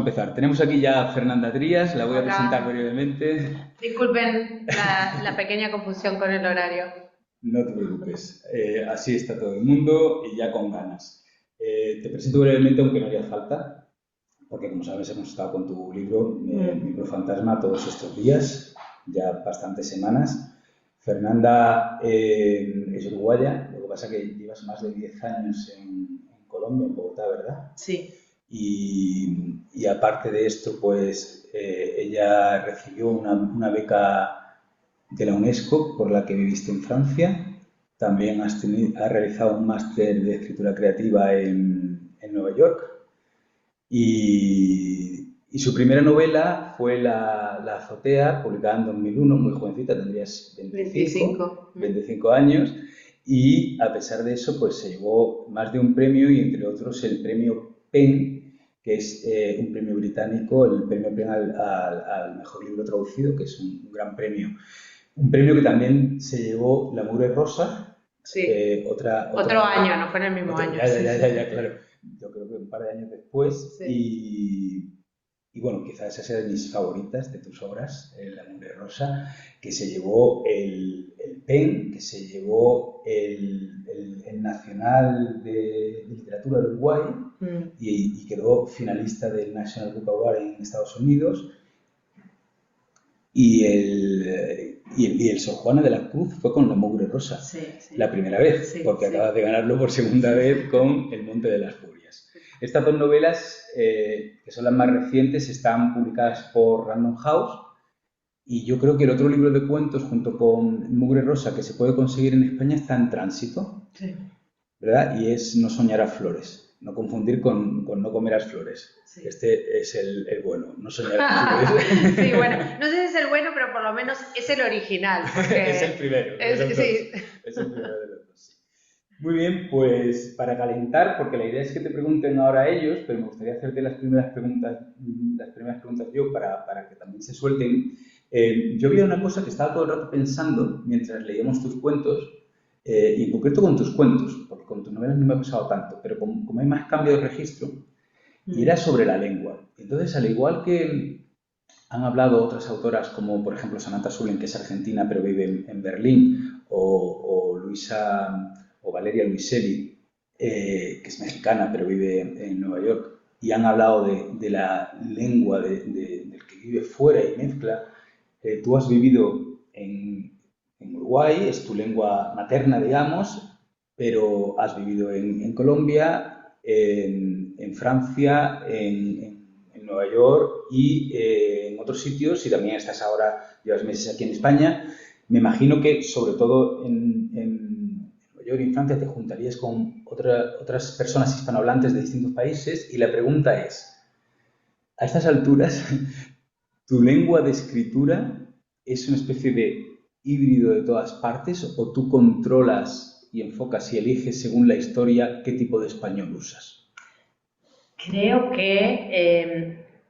empezar. Tenemos aquí ya a Fernanda Trías, la voy a Hola. presentar brevemente. Disculpen la pequeña confusión con el horario. No te preocupes, así está todo el mundo y ya con ganas. Te presento brevemente, aunque no haría falta, porque como sabes hemos estado con tu libro, Microfantasma, todos estos días, ya bastantes semanas. Fernanda es uruguaya, lo que pasa es que llevas más de 10 años en Colombia, en Bogotá, ¿verdad? Sí. Y aparte de esto, pues ella recibió una beca de la UNESCO por la que viviste en Francia. También has realizado un máster de escritura creativa en Nueva York. Y su primera novela fue La Azotea, publicada en 2001, muy jovencita, tendrías 25 años. Y a pesar de eso, pues se llevó más de un premio y entre otros el premio PEN, que es un premio británico, el premio PEN al mejor libro traducido, que es un gran premio. Un premio que también se llevó La Mugre Rosa. Sí. Otro año, no fue en el mismo año. Ya, claro. Yo creo que un par de años después. Sí. Y bueno, quizás esa sea de mis favoritas de tus obras, La Mugre Rosa, que se llevó el PEN, que se llevó el Nacional de Literatura de Uruguay y quedó finalista del National Book Award en Estados Unidos. Y el Sor Juana de la Cruz fue con La Mugre Rosa, la primera vez, porque acabas de ganarlo por segunda vez con El Monte de las Furias. Estas dos novelas, que son las más recientes, están publicadas por Random House y yo creo que el otro libro de cuentos, junto con Mugre Rosa, que se puede conseguir en España, está en tránsito, ¿verdad? Y es No soñarás flores. No confundir con No comerás flores. Sí. Este es el bueno, No soñarás flores. Sí, bueno, no sé si es el bueno, pero por lo menos es el original. Es el primero. Es el primero de los dos. Muy bien, pues para calentar, porque la idea es que te pregunten ahora a ellos, pero me gustaría hacerte las primeras preguntas yo para que también se suelten. Yo vi una cosa que estaba todo el rato pensando mientras leíamos tus cuentos, y en concreto con tus cuentos, porque con tus novelas no me ha pasado tanto, pero como hay más cambio de registro, y era sobre la lengua. Entonces, al igual que han hablado otras autoras como, por ejemplo, Samantha Schweblin, que es argentina pero vive en Berlín, o Valeria Luiselli, que es mexicana pero vive en Nueva York, y han hablado de la lengua del que vive fuera y mezcla. Tú has vivido en Uruguay, es tu lengua materna, digamos, pero has vivido en Colombia, en Francia, en Nueva York y en otros sitios, y también estás ahora, llevas meses aquí en España. Me imagino que, sobre todo en Nueva York y en Francia, te juntarías con otras personas hispanohablantes de distintos países, y la pregunta es, a estas alturas, ¿tu lengua de escritura es una especie de híbrido de todas partes o tú controlas y enfocas y eliges según la historia qué tipo de español usas? Creo que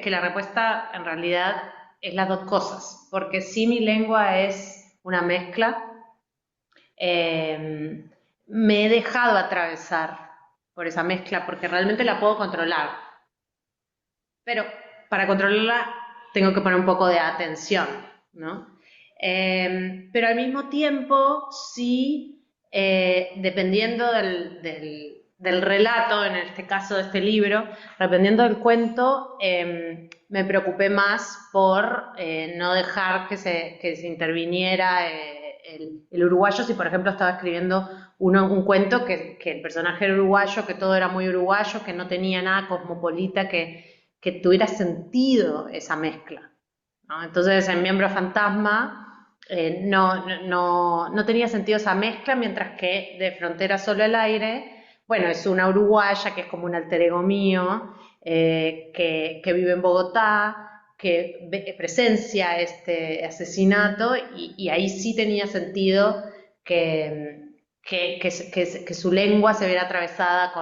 la respuesta en realidad es las dos cosas, porque sí mi lengua es una mezcla. Me he dejado atravesar por esa mezcla porque realmente la puedo controlar. Pero para controlarla tengo que poner un poco de atención, ¿no? Pero al mismo tiempo, sí, dependiendo del relato, en este caso de este libro, dependiendo del cuento, me preocupé más por no dejar que se interviniera el uruguayo. Si por ejemplo estaba escribiendo un cuento que el personaje era uruguayo, que todo era muy uruguayo, que no tenía nada cosmopolita, que tuviera sentido esa mezcla, ¿no? Entonces en Miembro Fantasma no tenía sentido esa mezcla, mientras que de Frontera Solo al Aire, bueno, es una uruguaya que es como un alter ego mío, que vive en Bogotá, que presencia este asesinato, y ahí sí tenía sentido que su lengua se viera atravesada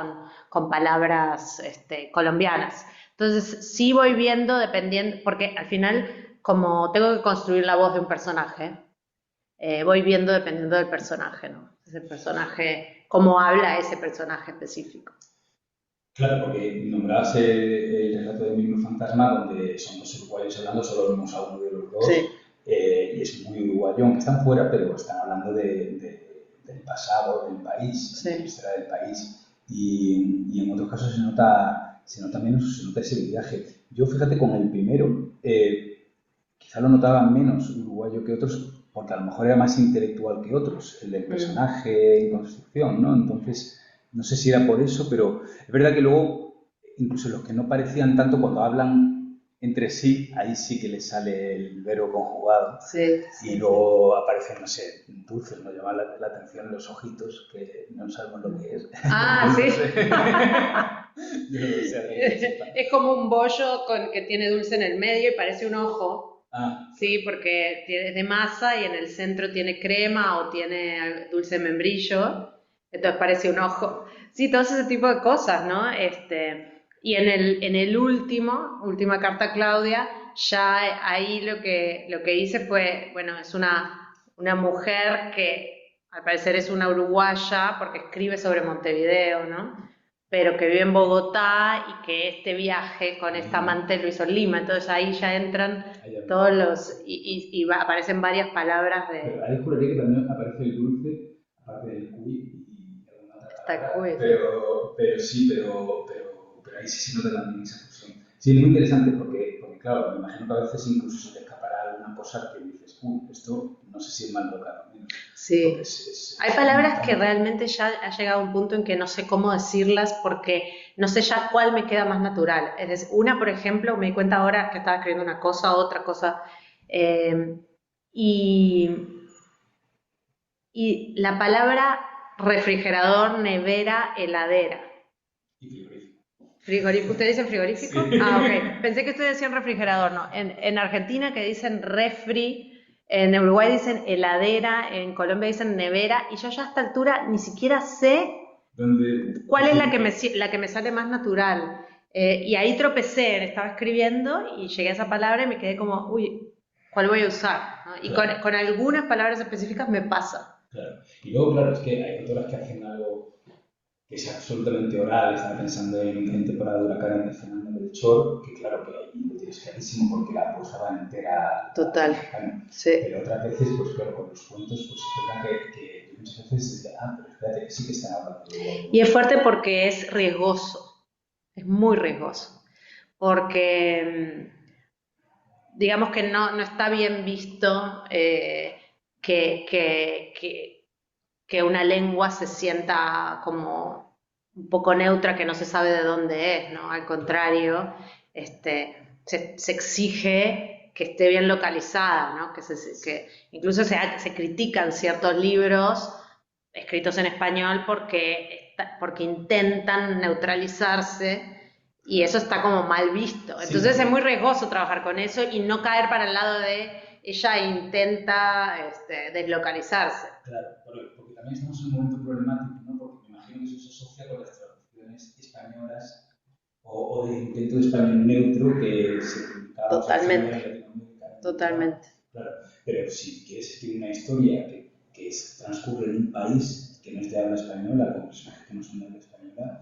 con palabras colombianas. Entonces sí voy viendo dependiendo, porque al final como tengo que construir la voz de un personaje, voy viendo dependiendo del personaje, ¿no? Ese personaje, cómo habla ese personaje específico. Claro, porque nombrabas el relato de fantasma donde son dos uruguayos hablando, solo vemos a uno de los dos. Sí. Y es muy uruguayo, aunque están fuera, pero están hablando del pasado, del país, Sí. de la historia del país. Y en otros casos se nota menos, se nota ese viaje. Yo, fíjate, con el primero, quizá lo notaba menos uruguayo que otros, porque a lo mejor era más intelectual que otros, el del personaje en construcción, ¿no? Entonces, no sé si era por eso, pero es verdad que luego, incluso los que no parecían tanto, cuando hablan entre sí, ahí sí que les sale el verbo conjugado. Sí, y luego aparecen, no sé, dulces, nos llama la atención los ojitos, que no sabemos lo que es. Ah, sí. Yo no lo sé. Es como un bollo que tiene dulce en el medio y parece un ojo. Ah, Sí, porque es de masa y en el centro tiene crema o tiene dulce de membrillo, entonces parece un ojo. Sí, todo ese tipo de cosas, ¿no? Y en el última carta a Claudia, ya ahí lo que hice fue, bueno, es una mujer que al parecer es una uruguaya porque escribe sobre Montevideo, ¿no? Pero que vive en Bogotá y que este viaje con esta amante lo hizo en Lima, entonces ahí ya entran todos los, aparecen varias palabras pero ahí juraría que también aparece el dulce, aparte del cuy y alguna otra Está palabra. cuy, Pero sí, pero ahí sí se nota también esa fusión. Sí, es muy interesante porque, claro, me imagino que a veces incluso se te escapará alguna cosa que dices, esto no sé si es mal logrado. Sí. Hay palabras que realmente ya ha llegado a un punto en que no sé cómo decirlas porque no sé ya cuál me queda más natural. Es decir, una, por ejemplo, me di cuenta ahora que estaba escribiendo una cosa, otra cosa, eh, y, y la palabra refrigerador, nevera, heladera. Y frigorífico. ¿Ustedes dicen frigorífico? Sí. Ah, ok. Pensé que ustedes decían refrigerador, no. En Argentina que dicen refri, en Uruguay dicen heladera, en Colombia dicen nevera, y yo ya a esta altura ni siquiera sé cuál es la que me sale más natural. Y ahí tropecé, estaba escribiendo y llegué a esa palabra y me quedé como, uy, ¿cuál voy a usar? ¿No? Y Claro. con algunas palabras específicas me pasa. Claro. Y luego, claro, es que hay autoras que hacen algo que es absolutamente oral. Estaba pensando en temporada de Huracán de Fernando Melchor, que claro que ahí lo tienes clarísimo porque la cosa va entera. Total. Mexicana. Sí. Pero otras veces, pues claro, con los cuentos, pues es verdad que muchas veces pero espérate, que sí que están hablando de... Y es fuerte porque es riesgoso, es muy riesgoso, porque digamos que no está bien visto que, que, que, que una lengua se sienta como un poco neutra, que no se sabe de dónde es, ¿no? Al contrario, se exige que esté bien localizada, ¿no? Que incluso se critican ciertos libros escritos en español porque intentan neutralizarse y eso está como mal visto. Entonces Sí. es muy riesgoso trabajar con eso y no caer para el lado de ella intenta deslocalizarse. Claro, porque también estamos en un momento problemático, ¿no? Porque me imagino que eso se asocia con las traducciones españolas o de intento de español neutro que se publicaba Totalmente. en Latinoamérica. Totalmente. Claro, pero si quieres escribir una historia que transcurre en un país que no es de habla española, con personajes que no son de habla española,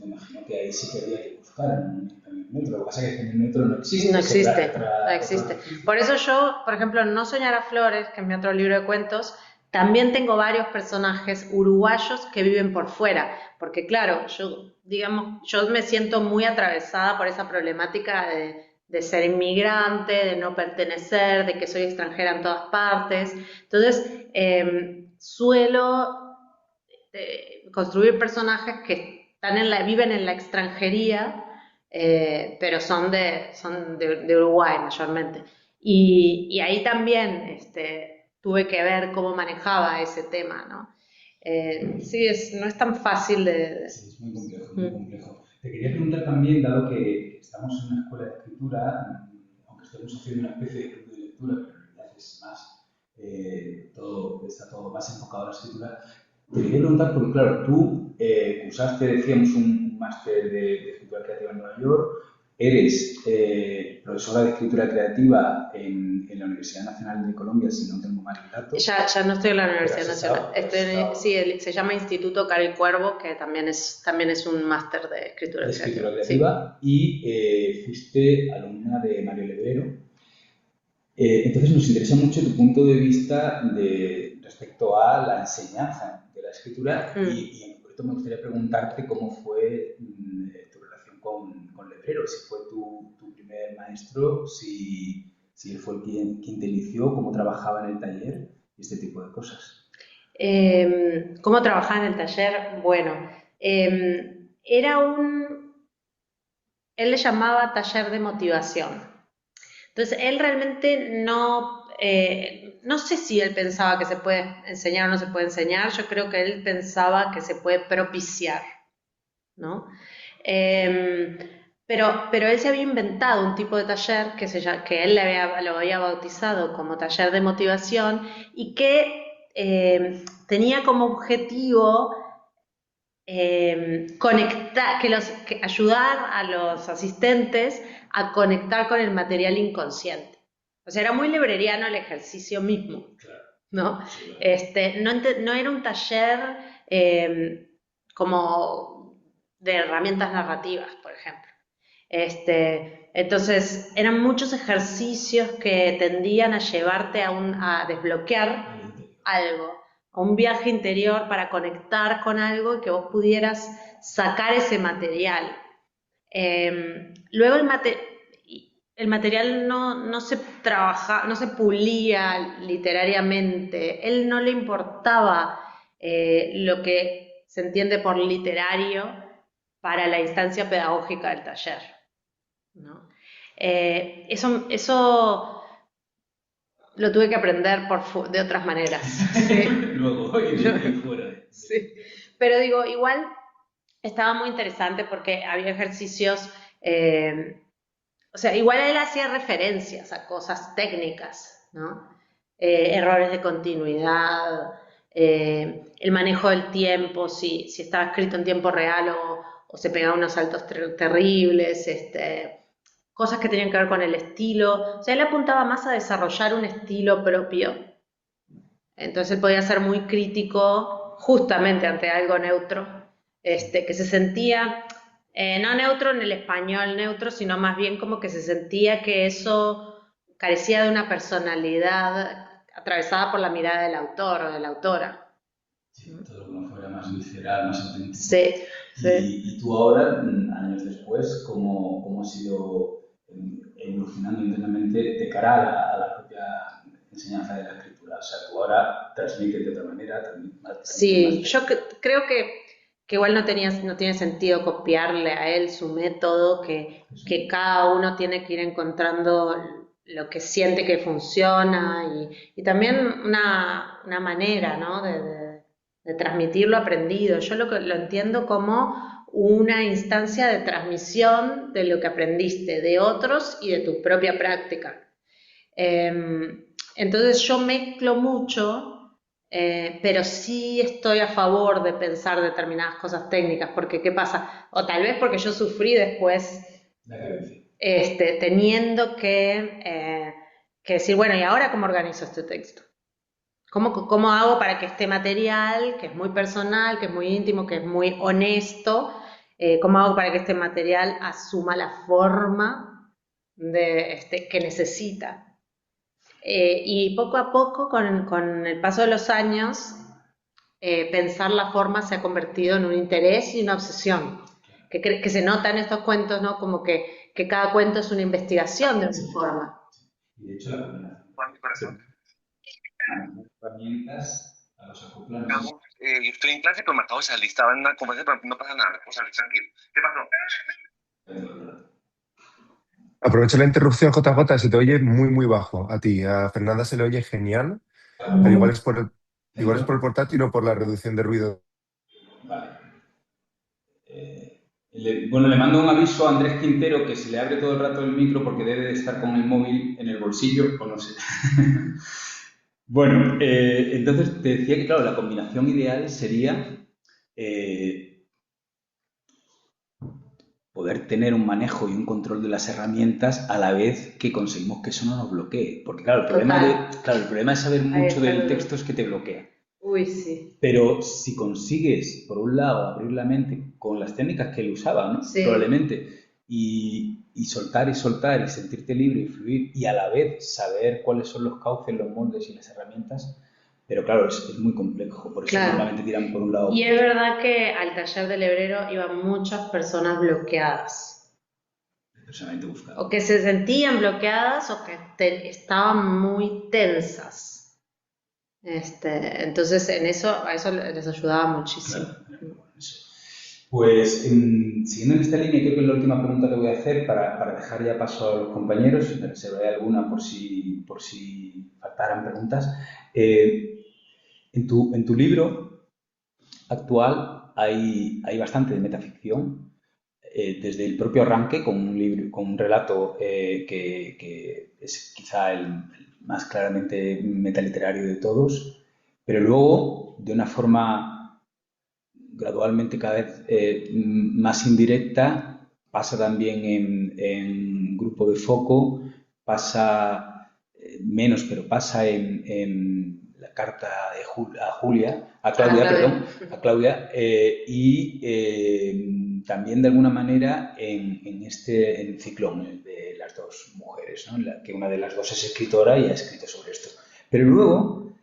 me imagino que ahí sí que habría que buscar un español neutro. Lo que pasa es que el español neutro no existe. No existe, no existe. Por eso yo, por ejemplo, en No soñar a flores, que es mi otro libro de cuentos, también tengo varios personajes uruguayos que viven por fuera, porque claro, yo me siento muy atravesada por esa problemática de ser inmigrante, de no pertenecer, de que soy extranjera en todas partes. Entonces, suelo construir personajes que viven en la extranjería, pero son de Uruguay mayormente. Y ahí también tuve que ver cómo manejaba ese tema, ¿no? Sí, no es tan fácil de... Sí, es muy complejo, muy complejo. Te quería preguntar también, dado que estamos en una escuela de escritura, aunque estemos haciendo una especie de club de lectura, pero en realidad es más, está todo más enfocado a la escritura, te quería preguntar, porque claro, tú cursaste, decíamos, un máster de escritura creativa en Nueva York, eres profesora de escritura creativa en la Universidad Nacional de Colombia, si no tengo mal el dato. Ya no estoy en la Pero Universidad has Nacional. estado Sí, se llama Instituto Karel Cuervo, que también es un máster de escritura de creativa. escritura Sí. creativa y fuiste alumna de Mario Lebrero. Entonces nos interesa mucho tu punto de vista respecto a la enseñanza de la escritura y en concreto me gustaría preguntarte cómo fue tu relación con Lebrero, si fue tu primer maestro, si él fue quien te inició, cómo trabajaba en el taller y este tipo de cosas. ¿Cómo trabajaba en el taller? Bueno, él le llamaba taller de motivación. Entonces, él realmente no sé si él pensaba que se puede enseñar o no se puede enseñar, yo creo que él pensaba que se puede propiciar, ¿no? Eh, pero él se había inventado un tipo de taller que él lo había bautizado como taller de motivación y que tenía como objetivo ayudar a los asistentes a conectar con el material inconsciente. O sea, era muy libreriano el ejercicio mismo, ¿no? No era un taller como de herramientas narrativas, por ejemplo. Entonces, eran muchos ejercicios que tendían a llevarte a desbloquear algo, a un viaje interior para conectar con algo y que vos pudieras sacar ese material. Luego el material no se trabaja, no se pulía literariamente, él no le importaba lo que se entiende por literario para la instancia pedagógica del taller, ¿no? Eso lo tuve que aprender de otras maneras. ¿Sí? Luego, y fuera. Sí. Pero digo, igual estaba muy interesante porque había ejercicios, o sea, igual él hacía referencias a cosas técnicas, ¿no? Errores de continuidad, el manejo del tiempo, si estaba escrito en tiempo real o se pegaba unos saltos terribles, cosas que tenían que ver con el estilo. O sea, él apuntaba más a desarrollar un estilo propio. Entonces él podía ser muy crítico justamente ante algo neutro, que se sentía, no neutro en el español neutro, sino más bien como que se sentía que eso carecía de una personalidad atravesada por la mirada del autor o de la autora. Sí, todo lo que no fuera más visceral, más auténtico. Sí, sí. Y tú ahora, años después, ¿cómo has ido evolucionando internamente de cara a la propia enseñanza de la escritura? O sea, tú ahora transmites de otra manera, Sí, yo creo que igual no tiene sentido copiarle a él su método, que cada uno tiene que ir encontrando lo que siente que funciona y también una manera, ¿no? de transmitir lo aprendido. Yo lo entiendo como una instancia de transmisión de lo que aprendiste de otros y de tu propia práctica. Entonces yo mezclo mucho, pero sí estoy a favor de pensar determinadas cosas técnicas, porque ¿qué pasa? O tal vez porque yo sufrí después teniendo que decir, bueno, ¿y ahora cómo organizo este texto? ¿Cómo hago para que este material, que es muy personal, que es muy íntimo, que es muy honesto, cómo hago para que este material asuma la forma que necesita? Y poco a poco, con el paso de los años, pensar la forma se ha convertido en un interés y una obsesión, que se nota en estos cuentos, ¿no? Como que cada cuento es una investigación de una forma. Y de hecho, la combinación de herramientas a los acoplanos. Estoy en clase, pero me acabo de salir. Estaba en una conversación, pero no pasa nada. O sea, tranquilo. ¿Qué pasó? Aprovecho la interrupción, JJ, se te oye muy, muy bajo a ti. A Fernanda se le oye genial, pero igual es por el portátil o por la reducción de ruido. Vale. Le mando un aviso a Andrés Quintero que se le abre todo el rato el micro porque debe de estar con el móvil en el bolsillo o no sé. Bueno, entonces te decía que, claro, la combinación ideal sería poder tener un manejo y un control de las herramientas a la vez que conseguimos que eso no nos bloquee. Porque claro, el problema de saber mucho del texto es que te bloquea. Uy, sí. Pero si consigues, por un lado, abrir la mente con las técnicas que él usaba, ¿no? Sí. Probablemente, y soltar y sentirte libre y fluir, y a la vez saber cuáles son los cauces, los moldes y las herramientas, pero claro, es muy complejo, por eso normalmente tiran por un lado. Y es verdad que al taller del hebrero iban muchas personas bloqueadas. Personalmente buscadas. O que se sentían bloqueadas o que estaban muy tensas. Entonces a eso les ayudaba muchísimo. Claro. Pues siguiendo en esta línea, creo que es la última pregunta que voy a hacer para dejar ya paso a los compañeros, me reservaré alguna por si faltaran preguntas. En tu libro actual hay bastante de metaficción, desde el propio arranque con un relato que es quizá el más claramente metaliterario de todos, pero luego, de una forma gradualmente cada vez más indirecta, pasa también en Grupo de Foco, pasa menos, pero pasa en la carta a Claudia, y también de alguna manera en Ciclón, de las dos mujeres, ¿no? Que una de las dos es escritora y ha escrito sobre esto. Pero luego,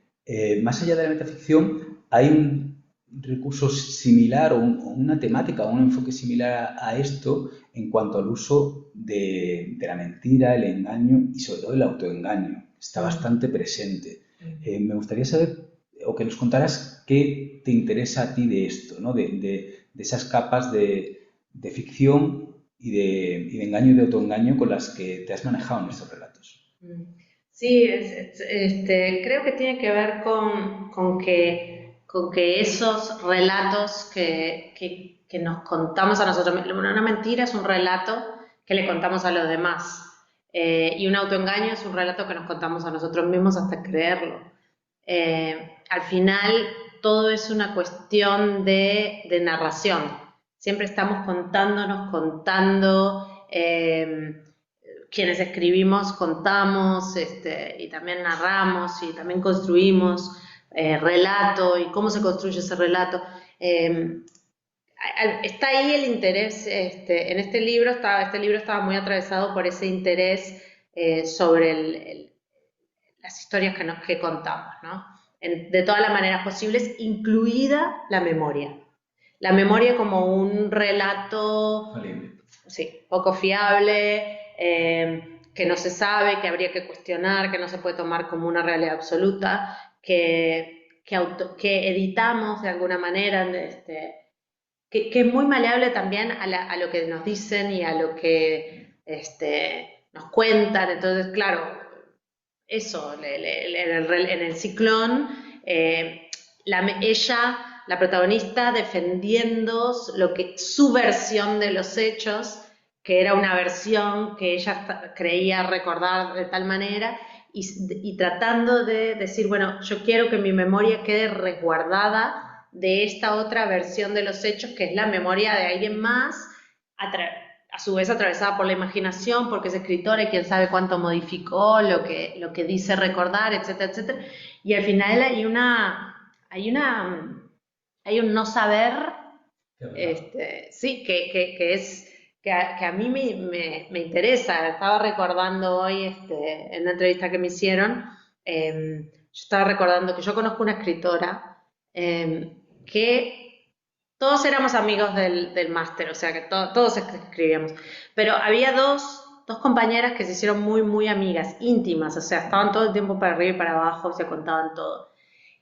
más allá de la metaficción, hay un recurso similar o una temática o un enfoque similar a esto en cuanto al uso de la mentira, el engaño y sobre todo el autoengaño. Está bastante presente. Me gustaría saber o que nos contaras qué te interesa a ti de esto, ¿no? de esas capas de ficción y de engaño y de autoengaño con las que te has manejado en estos relatos. Sí, creo que tiene que ver con que esos relatos que nos contamos a nosotros mismos, una mentira es un relato que le contamos a los demás, y un autoengaño es un relato que nos contamos a nosotros mismos hasta creerlo. Al final todo es una cuestión de narración, siempre estamos contando, quienes escribimos contamos, y también narramos y también construimos relato y cómo se construye ese relato. Está ahí el interés, en este libro estaba muy atravesado por ese interés sobre las historias que contamos, ¿no? De todas las maneras posibles, incluida la memoria. La memoria como un relato poco fiable, que no se sabe, que habría que cuestionar, que no se puede tomar como una realidad absoluta, que editamos de alguna manera, que es muy maleable también a lo que nos dicen y a lo que nos cuentan. Entonces, claro, eso, en el Ciclón, ella, la protagonista, defendiendo su versión de los hechos, que era una versión que ella creía recordar de tal manera, y tratando de decir, bueno, yo quiero que mi memoria quede resguardada de esta otra versión de los hechos, que es la memoria de alguien más, a su vez atravesada por la imaginación, porque es escritora y quién sabe cuánto modificó lo que dice recordar, etcétera, etcétera. Y al final hay un no saber, sí, que a mí me interesa. Estaba recordando hoy, en una entrevista que me hicieron, yo estaba recordando que yo conozco una escritora que todos éramos amigos del máster, o sea que todos escribíamos, pero había dos compañeras que se hicieron muy, muy amigas, íntimas, o sea, estaban todo el tiempo para arriba y para abajo y se contaban todo.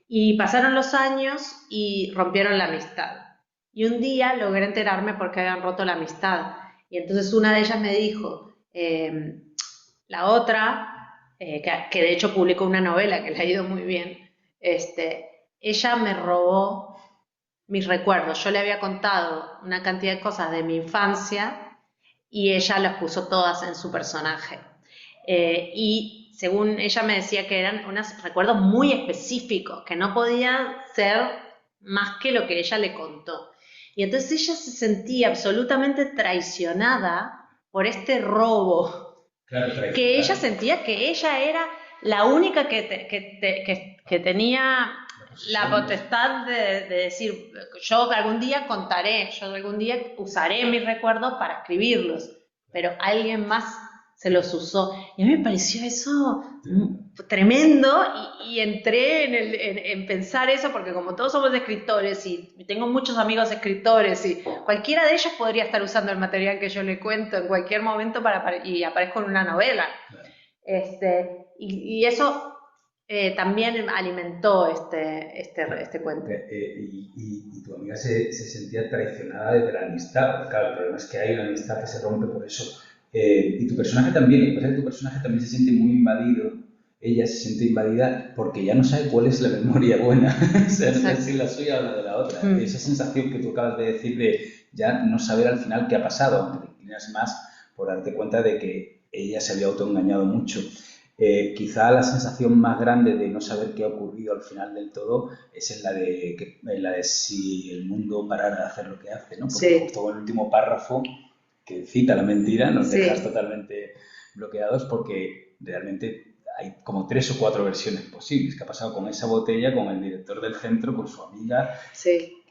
Y pasaron los años y rompieron la amistad. Y un día logré enterarme por qué habían roto la amistad. Y entonces una de ellas me dijo, la otra, que de hecho publicó una novela que le ha ido muy bien, ella me robó mis recuerdos. Yo le había contado una cantidad de cosas de mi infancia y ella las puso todas en su personaje. Y según ella me decía que eran unos recuerdos muy específicos, que no podían ser más que lo que ella le contó. Y entonces ella se sentía absolutamente traicionada por este robo, Claro, que ella sentía que ella era la única que tenía la potestad de decir, yo algún día contaré, yo algún día usaré mis recuerdos para escribirlos, pero alguien más se los usó. Y a mí me pareció eso tremendo y entré en pensar eso porque como todos somos escritores y tengo muchos amigos escritores y cualquiera de ellos podría estar usando el material que yo le cuento en cualquier momento y aparezco en una novela. Y eso también alimentó este cuento. Y tu amiga se sentía traicionada desde la amistad. Claro, el problema es que hay una amistad que se rompe por eso. Y tu personaje también, lo que pasa es que tu personaje también se siente muy invadido. Ella se siente invadida porque ya no sabe cuál es la memoria buena. O sea, no sabe si la suya o la de la otra. Esa sensación que tú acabas de decir de ya no saber al final qué ha pasado, aunque te inclinas más por darte cuenta de que ella se había autoengañado mucho. Quizá la sensación más grande de no saber qué ha ocurrido al final del todo es en la de si el mundo parara de hacer lo que hace, ¿no? Porque justo el último párrafo que cita la mentira nos dejas totalmente bloqueados porque realmente hay como 3 o 4 versiones posibles. ¿Qué ha pasado con esa botella, con el director del centro, con su amiga?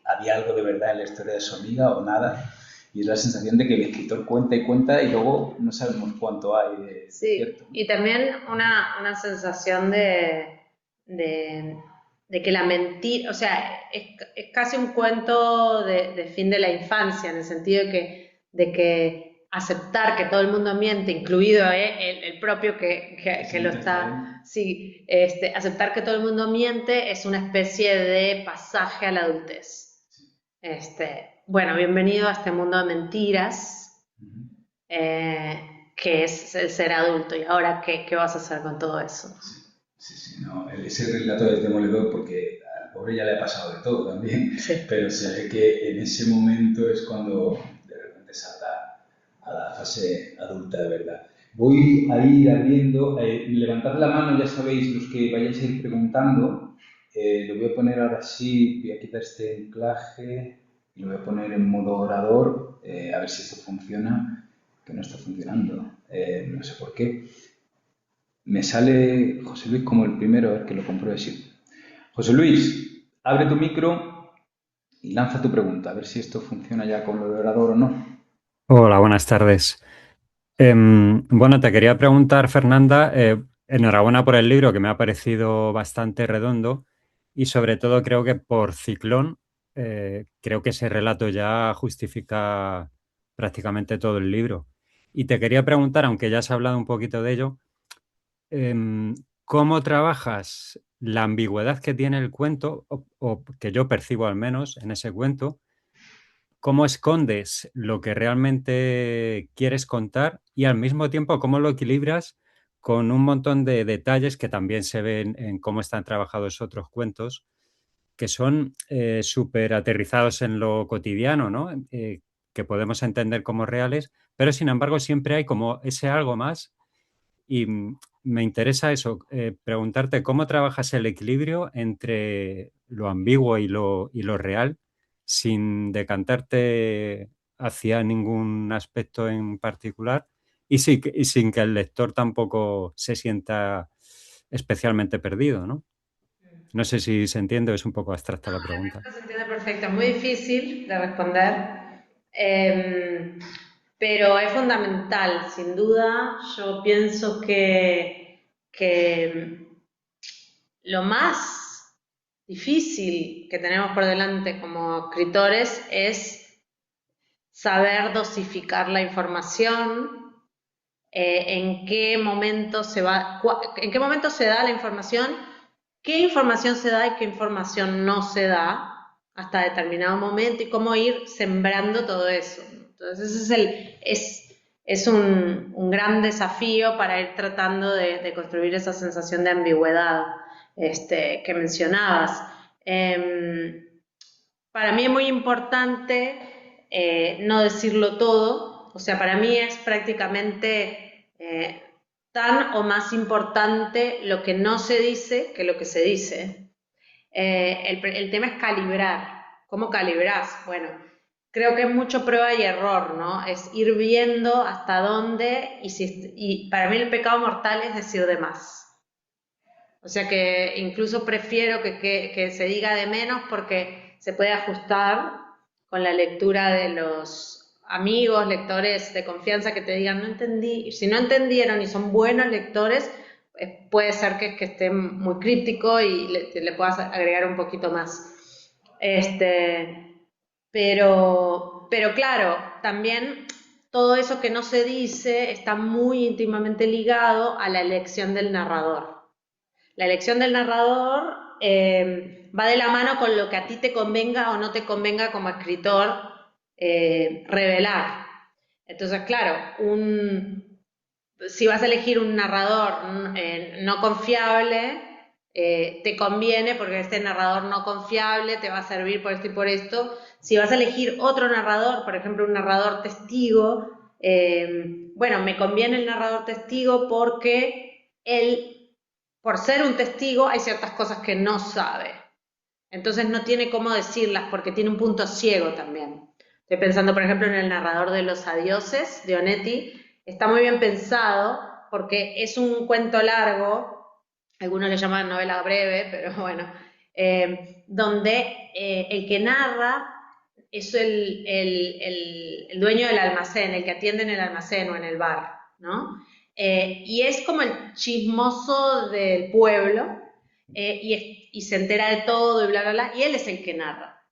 ¿Había algo de verdad en la historia de su amiga o nada? Y es la sensación de que el escritor cuenta y cuenta y luego no sabemos cuánto hay de cierto. Y también una sensación de que la mentira, o sea, es casi un cuento de fin de la infancia, en el sentido de que aceptar que todo el mundo miente, incluido el propio que lo está... Sí, aceptar que todo el mundo miente es una especie de pasaje a la adultez. Bueno, bienvenido a este mundo de mentiras, que es el ser adulto. ¿Y ahora qué vas a hacer con todo eso? Sí, no, ese relato es demoledor porque al pobre ya le ha pasado de todo también, pero se ve que en ese momento es cuando de repente salta a la fase adulta de verdad. Voy a ir abriendo, levantad la mano, ya sabéis, los que vayáis a ir preguntando. Lo voy a poner ahora sí, voy a quitar este anclaje y lo voy a poner en modo orador, a ver si esto funciona, que no está funcionando, no sé por qué. Me sale José Luis como el primero, a ver que lo compruebe sí. José Luis, abre tu micro y lanza tu pregunta, a ver si esto funciona ya con lo de orador o no. Hola, buenas tardes. Bueno, te quería preguntar, Fernanda, enhorabuena por el libro que me ha parecido bastante redondo y sobre todo creo que por Ciclón, creo que ese relato ya justifica prácticamente todo el libro. Y te quería preguntar, aunque ya has hablado un poquito de ello, ¿cómo trabajas la ambigüedad que tiene el cuento, o que yo percibo al menos en ese cuento? ¿Cómo escondes lo que realmente quieres contar y al mismo tiempo cómo lo equilibras con un montón de detalles que también se ven en cómo están trabajados otros cuentos, que son súper aterrizados en lo cotidiano, ¿no? Que podemos entender como reales, pero sin embargo siempre hay como ese algo más y me interesa eso, preguntarte cómo trabajas el equilibrio entre lo ambiguo y lo real sin decantarte hacia ningún aspecto en particular y sin que el lector tampoco se sienta especialmente perdido, ¿no? No sé si se entiende o es un poco abstracta la pregunta. Se entiende perfecto, muy difícil de responder, pero es fundamental, sin duda. Yo pienso que lo más difícil que tenemos por delante como escritores es saber dosificar la información, en qué momento en qué momento se da la información, qué información se da y qué información no se da hasta determinado momento y cómo ir sembrando todo eso. Entonces es un gran desafío para ir tratando de construir esa sensación de ambigüedad que mencionabas. Para mí es muy importante no decirlo todo, o sea, para mí es prácticamente tan o más importante lo que no se dice que lo que se dice. El tema es calibrar. ¿Cómo calibrás? Bueno, creo que es mucho prueba y error, ¿no? Es ir viendo hasta dónde, y para mí el pecado mortal es decir de más. O sea que incluso prefiero que se diga de menos porque se puede ajustar con la lectura de los amigos, lectores de confianza que te digan, no entendí. Si no entendieron y son buenos lectores, puede ser que esté muy críptico y le puedas agregar un poquito más. Pero claro, también todo eso que no se dice está muy íntimamente ligado a la elección del narrador. La elección del narrador va de la mano con lo que a ti te convenga o no te convenga como escritor revelar. Entonces, claro, si vas a elegir un narrador no confiable, te conviene porque este narrador no confiable te va a servir por esto y por esto. Si vas a elegir otro narrador, por ejemplo, un narrador testigo, bueno, me conviene el narrador testigo porque él, por ser un testigo, hay ciertas cosas que no sabe. Entonces no tiene cómo decirlas porque tiene un punto ciego también. Estoy pensando, por ejemplo, en el narrador de Los Adioses, de Onetti. Está muy bien pensado porque es un cuento largo, algunos le llaman novela breve, pero bueno, donde el que narra es el dueño del almacén, el que atiende en el almacén o en el bar, ¿no? Y es como el chismoso del pueblo, y se entera de todo y bla, bla, bla, y él es el que narra.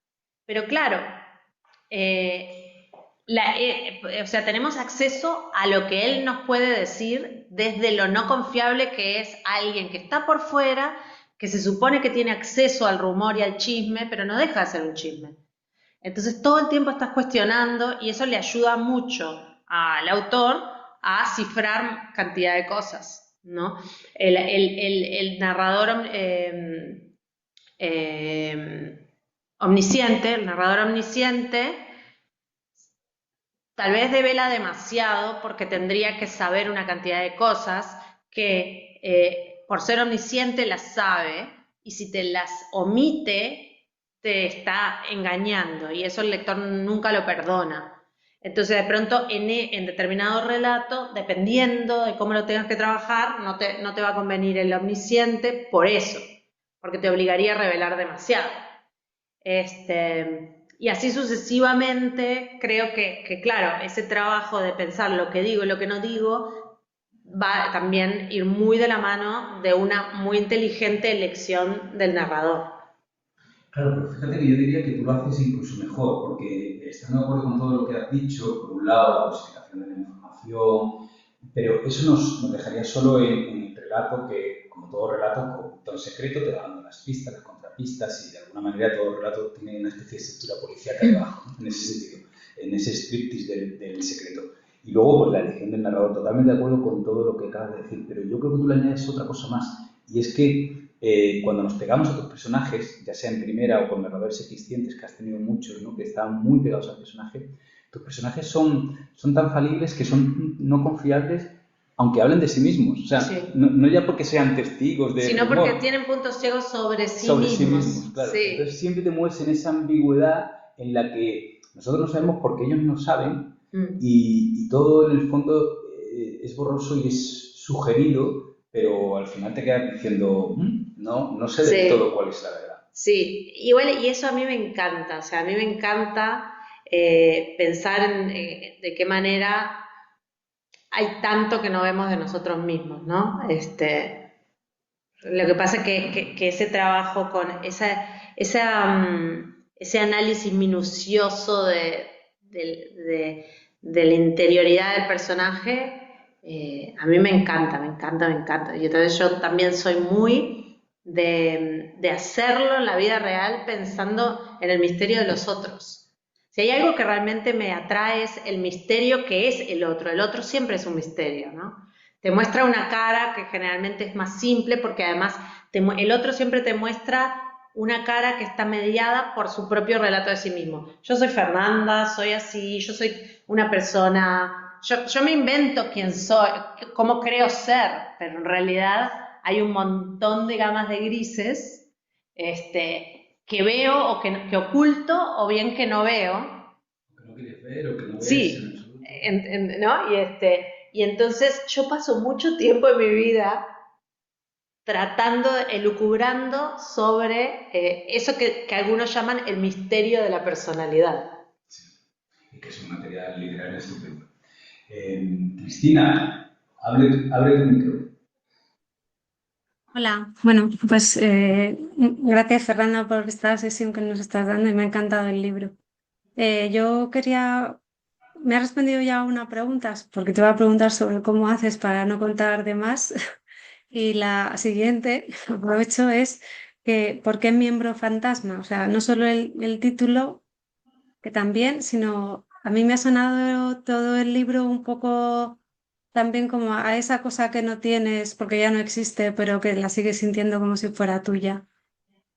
Pero claro, o sea, tenemos acceso a lo que él nos puede decir desde lo no confiable que es alguien que está por fuera, que se supone que tiene acceso al rumor y al chisme, pero no deja de ser un chisme. Entonces todo el tiempo estás cuestionando y eso le ayuda mucho al autor a cifrar cantidad de cosas, ¿no? El narrador omnisciente, el narrador omnisciente, tal vez devela demasiado porque tendría que saber una cantidad de cosas que por ser omnisciente las sabe, y si te las omite te está engañando y eso el lector nunca lo perdona. Entonces de pronto en determinado relato, dependiendo de cómo lo tengas que trabajar, no te va a convenir el omnisciente por eso, porque te obligaría a revelar demasiado. Y así sucesivamente, creo que claro, ese trabajo de pensar lo que digo y lo que no digo va a también ir muy de la mano de una muy inteligente elección del narrador. Claro, pero fíjate que yo diría que tú lo haces incluso mejor, porque estando de acuerdo con todo lo que has dicho, por un lado, la dosificación de la información, pero eso nos dejaría solo en el relato, que como todo relato, con todo secreto te va dando las pistas, las contrapistas, y de alguna manera todo relato tiene una especie de estructura policíaca debajo, ¿no? En ese sentido, en ese striptease del secreto. Y luego, pues la elección del narrador, totalmente de acuerdo con todo lo que acabas de decir, pero yo creo que tú le añades otra cosa más, y es que cuando nos pegamos a tus personajes, ya sea en primera o con narradores eficientes, que has tenido muchos, ¿no? Que están muy pegados al personaje, tus personajes son tan falibles que son no confiables, aunque hablen de sí mismos. O sea, Sí. no ya porque sean testigos de Sino rumor, porque tienen puntos ciegos sobre sí mismos. claro. Sí. Entonces siempre te mueves en esa ambigüedad en la que nosotros no sabemos porque ellos no saben, y todo en el fondo es borroso y es sugerido, pero al final te quedas diciendo, no sé del todo cuál es la verdad. Sí, igual, y eso a mí me encanta, o sea, a mí me encanta pensar en de qué manera hay tanto que no vemos de nosotros mismos, ¿no? Lo que pasa es que ese trabajo con ese análisis minucioso de la interioridad del personaje, a mí me encanta, me encanta, me encanta. Y entonces yo también soy muy de hacerlo en la vida real pensando en el misterio de los otros. Si hay algo que realmente me atrae es el misterio que es el otro siempre es un misterio, ¿no? Te muestra una cara que generalmente es más simple porque además el otro siempre te muestra una cara que está mediada por su propio relato de sí mismo. Yo soy Fernanda, soy así, yo soy una persona, yo me invento quién soy, cómo creo ser, pero en realidad hay un montón de gamas de grises que veo o que oculto o bien que no veo. no quieres ver o que no ves Sí, en absoluto. ¿no? Y entonces yo paso mucho tiempo en mi vida tratando, elucubrando sobre eso que algunos llaman el misterio de la personalidad. Sí, y que es un material literario estupendo. Cristina, abre tu micro. Hola, bueno, pues gracias Fernanda por esta sesión que nos estás dando y me ha encantado el libro. Yo quería, me has respondido ya a una pregunta, porque te voy a preguntar sobre cómo haces para no contar de más. Y la siguiente, aprovecho, es que ¿por qué miembro fantasma? O sea, no solo el título, que también, sino a mí me ha sonado todo el libro un poco también como a esa cosa que no tienes porque ya no existe, pero que la sigues sintiendo como si fuera tuya.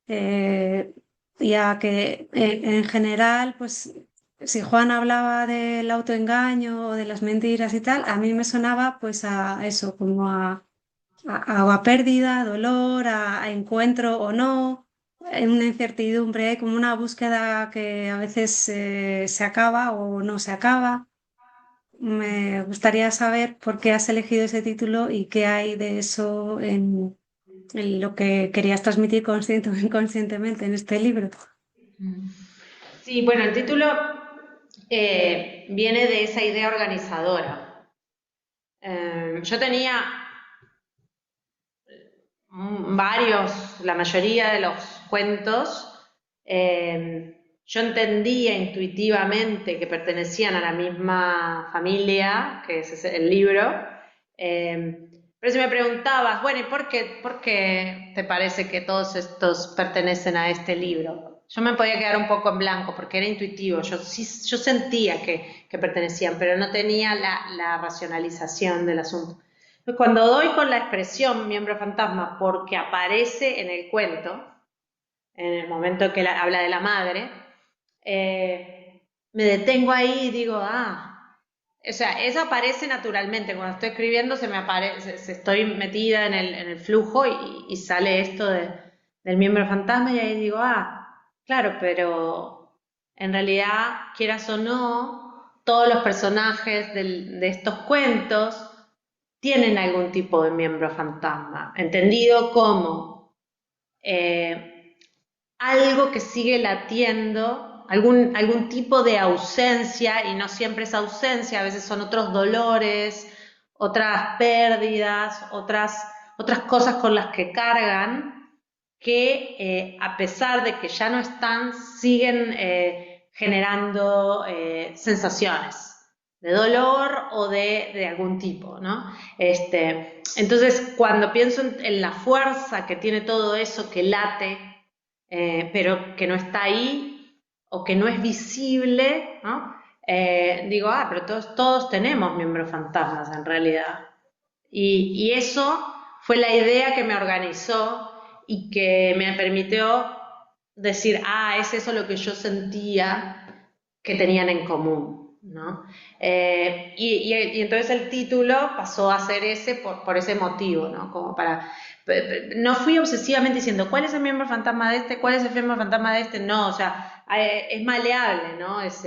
Eh, y a que en general, pues si Juan hablaba del autoengaño o de las mentiras y tal, a mí me sonaba pues a eso, como a pérdida, a dolor, a encuentro o no, una incertidumbre, hay como una búsqueda que a veces se acaba o no se acaba. Me gustaría saber por qué has elegido ese título y qué hay de eso en lo que querías transmitir consciente o inconscientemente en este libro. Sí, bueno, el título viene de esa idea organizadora. Yo tenía varios, la mayoría de los cuentos, yo entendía intuitivamente que pertenecían a la misma familia, que ese es el libro, pero si me preguntabas, bueno, ¿y por qué te parece que todos estos pertenecen a este libro? Yo me podía quedar un poco en blanco porque era intuitivo, yo sentía que pertenecían, pero no tenía la racionalización del asunto. Cuando doy con la expresión miembro fantasma porque aparece en el cuento, en el momento que habla de la madre, me detengo ahí y digo, o sea, eso aparece naturalmente. Cuando estoy escribiendo se me aparece, estoy metida en el flujo y sale esto del miembro fantasma y ahí digo, claro, pero en realidad, quieras o no, todos los personajes de estos cuentos tienen algún tipo de miembro fantasma, entendido como algo que sigue latiendo, algún tipo de ausencia, y no siempre es ausencia, a veces son otros dolores, otras pérdidas, otras cosas con las que cargan, que a pesar de que ya no están, siguen generando sensaciones de dolor o de algún tipo, ¿no? Entonces, cuando pienso en la fuerza que tiene todo eso que late, pero que no está ahí o que no es visible, ¿no? Digo, pero todos tenemos miembros fantasmas en realidad. Y eso fue la idea que me organizó y que me permitió decir, es eso lo que yo sentía que tenían en común, ¿no? Y entonces el título pasó a ser ese por ese motivo, ¿no? Como no fui obsesivamente diciendo, ¿cuál es el miembro fantasma de este? ¿Cuál es el miembro fantasma de este? No, o sea, es maleable, ¿no? Es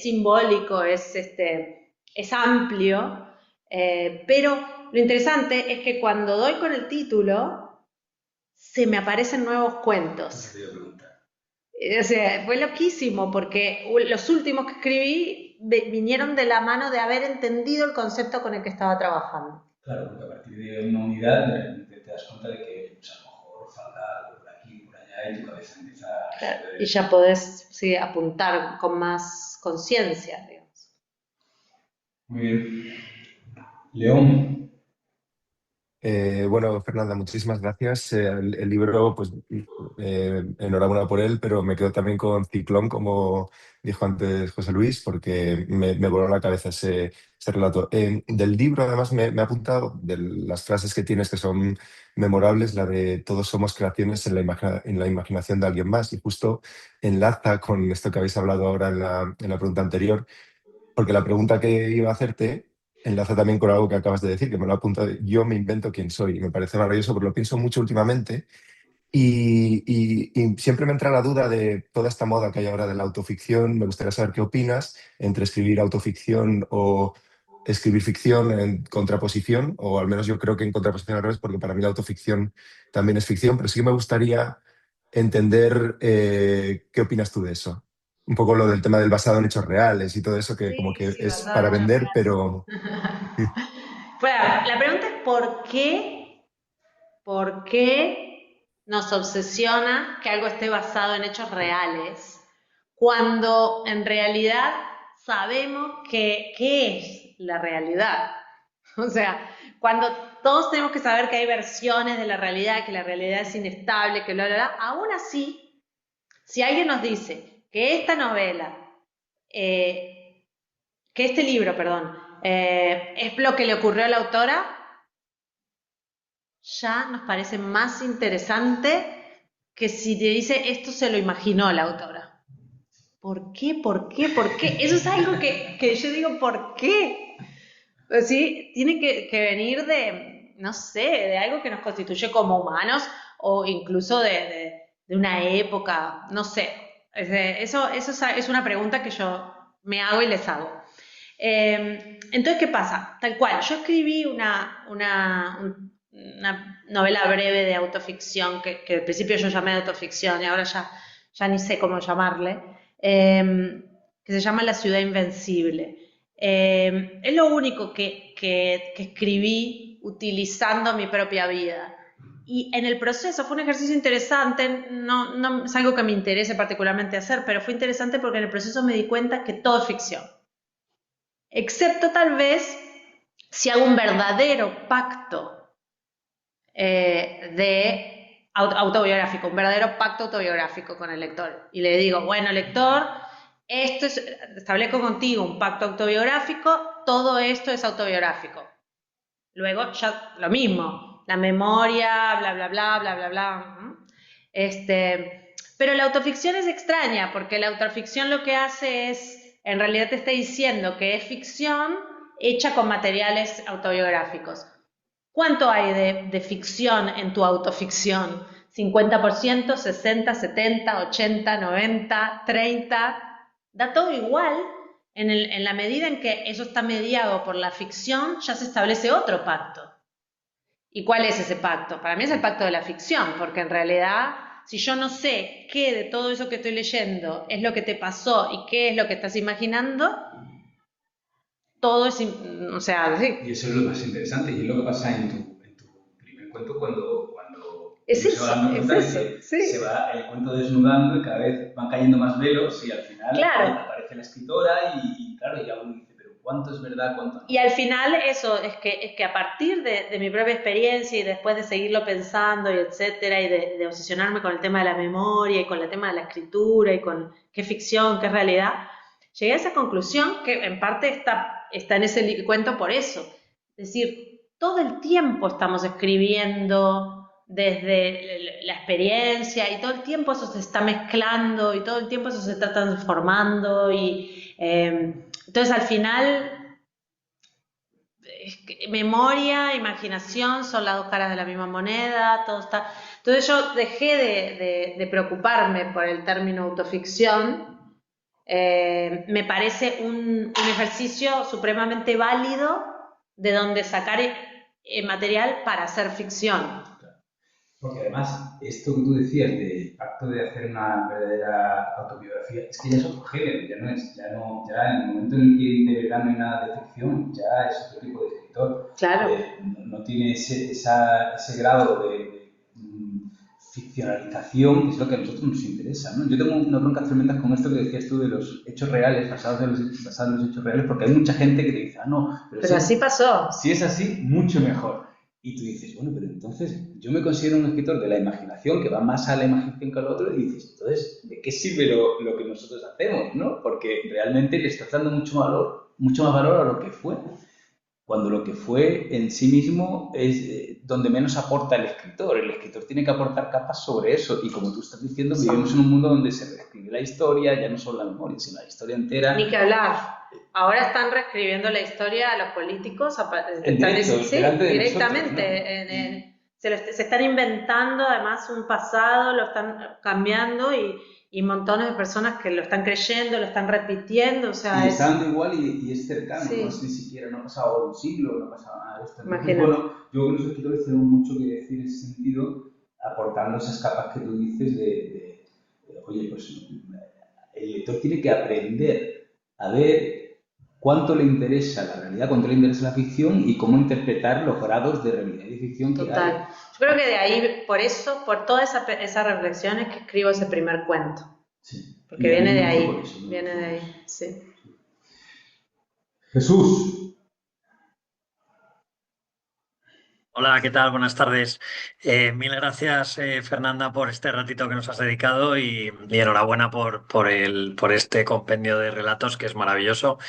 simbólico, es amplio, pero lo interesante es que cuando doy con el título, se me aparecen nuevos cuentos. O sea, fue loquísimo porque los últimos que escribí vinieron de la mano de haber entendido el concepto con el que estaba trabajando. Claro, porque a partir de una unidad de repente te das cuenta de que pues, a lo mejor falta algo por aquí, por allá, y tu cabeza empieza a... Claro, y ya podés apuntar con más conciencia, digamos. Muy bien. León. Bueno, Fernanda, muchísimas gracias. El libro, pues enhorabuena por él, pero me quedo también con Ciclón, como dijo antes José Luis, porque me voló la cabeza ese relato. Del libro, además, me ha apuntado de las frases que tienes que son memorables, la de todos somos creaciones en la imaginación de alguien más, y justo enlaza con esto que habéis hablado ahora en la pregunta anterior, porque la pregunta que iba a hacerte enlaza también con algo que acabas de decir, que me lo he apuntado. Yo me invento quién soy. Y me parece maravilloso porque lo pienso mucho últimamente Y siempre me entra la duda de toda esta moda que hay ahora de la autoficción. Me gustaría saber qué opinas entre escribir autoficción o escribir ficción en contraposición, o al menos yo creo que en contraposición al revés, porque para mí la autoficción también es ficción, pero sí que me gustaría entender qué opinas tú de eso. Un poco lo del tema del basado en hechos reales y todo eso, que como Sí, que sí, es basado para en hechos vender, pero... reales. Bueno, la pregunta es ¿por qué nos obsesiona que algo esté basado en hechos reales cuando en realidad sabemos que qué es la realidad? O sea, cuando todos tenemos que saber que hay versiones de la realidad, que la realidad es inestable, que bla, bla, bla, aún así, si alguien nos dice que esta novela, que este libro, perdón, es lo que le ocurrió a la autora, ya nos parece más interesante que si te dice esto se lo imaginó la autora. ¿Por qué? ¿Por qué? ¿Por qué? Eso es algo que yo digo, ¿por qué? Sí, tiene que venir de, no sé, de algo que nos constituye como humanos o incluso de una época, no sé. Eso es una pregunta que yo me hago y les hago. Entonces, ¿qué pasa? Tal cual, yo escribí una novela breve de autoficción, que al principio yo llamé autoficción y ahora ya ni sé cómo llamarle, que se llama La ciudad invencible. Es lo único que escribí utilizando mi propia vida. Y en el proceso fue un ejercicio interesante, no es algo que me interese particularmente hacer, pero fue interesante porque en el proceso me di cuenta que todo es ficción. Excepto tal vez si hago un verdadero pacto autobiográfico, un verdadero pacto autobiográfico con el lector. Y le digo, bueno, lector, establezco contigo un pacto autobiográfico, todo esto es autobiográfico. Luego ya lo mismo, la memoria, bla, bla, bla, bla, bla, bla. Pero la autoficción es extraña, porque la autoficción lo que hace es, en realidad te está diciendo que es ficción hecha con materiales autobiográficos. ¿Cuánto hay de ficción en tu autoficción? ¿50%, 60%, 70%, 80%, 90%, 30%? Da todo igual. En la medida en que eso está mediado por la ficción, ya se establece otro pacto. ¿Y cuál es ese pacto? Para mí es el pacto de la ficción, porque en realidad, si yo no sé qué de todo eso que estoy leyendo es lo que te pasó y qué es lo que estás imaginando, todo es, o sea, sí. Y eso es lo más interesante, y es lo que pasa en tu primer cuento cuando Es uno eso, se va dando cuenta es de eso, que sí. se va el cuento desnudando y cada vez van cayendo más velos y al final Claro. aparece la escritora y claro, ya uno dice, pero ¿cuánto es verdad, cuánto no? Y al final eso es que a partir de mi propia experiencia y después de seguirlo pensando y etcétera, y de obsesionarme con el tema de la memoria y con el tema de la escritura y con qué ficción, qué realidad, llegué a esa conclusión que en parte está en ese cuento por eso. Es decir, todo el tiempo estamos escribiendo desde la experiencia y todo el tiempo eso se está mezclando y todo el tiempo eso se está transformando y entonces al final memoria, imaginación son las dos caras de la misma moneda, todo está. Entonces yo dejé de preocuparme por el término autoficción. Me parece un ejercicio supremamente válido de donde sacar material para hacer ficción. Porque además, esto que tú decías del pacto de hacer una verdadera autobiografía, es que ya es otro género, ya en el momento en el que de verdad no hay nada de ficción, ya es otro tipo de escritor. Claro. No tiene ese grado de ficcionalización, que es lo que a nosotros nos interesa, ¿no? Yo tengo unas broncas tremendas con esto que decías tú de los hechos reales, basados en los hechos reales, porque hay mucha gente que te dice, pero así pasó. Si es así, mucho mejor. Y tú dices, bueno, pero entonces yo me considero un escritor de la imaginación, que va más a la imaginación que al otro, y dices, entonces, ¿de qué sirve lo que nosotros hacemos, no? Porque realmente le estás dando mucho más valor a lo que fue, cuando lo que fue en sí mismo es donde menos aporta el escritor. El escritor tiene que aportar capas sobre eso, y como tú estás diciendo, vivimos en un mundo donde se reescribe la historia, ya no solo la memoria, sino la historia entera. Ni que hablar. Ahora están reescribiendo la historia a los políticos, directamente. Directamente. se están inventando además un pasado, lo están cambiando y montones de personas que lo están creyendo, lo están repitiendo, o sea, y está dando igual y es cercano, Sí. no es ni siquiera, no ha pasado un siglo, no ha pasado nada de esto. Entonces, Imagínate. bueno, yo creo que los escritores tenemos mucho que decir en ese sentido, aportando esas capas que tú dices oye, pues el lector tiene que aprender a ver cuánto le interesa la realidad, cuánto le interesa la ficción y cómo interpretar los grados de realidad y ficción que hay. Total. Yo creo que de ahí, por eso, por todas esas reflexiones que escribo ese primer cuento. Sí. Porque Y viene de no ahí, por eso, no viene por de eso. ahí, sí. Jesús. Hola, ¿qué tal? Buenas tardes. Mil gracias, Fernanda, por este ratito que nos has dedicado y enhorabuena por este compendio de relatos que es maravilloso.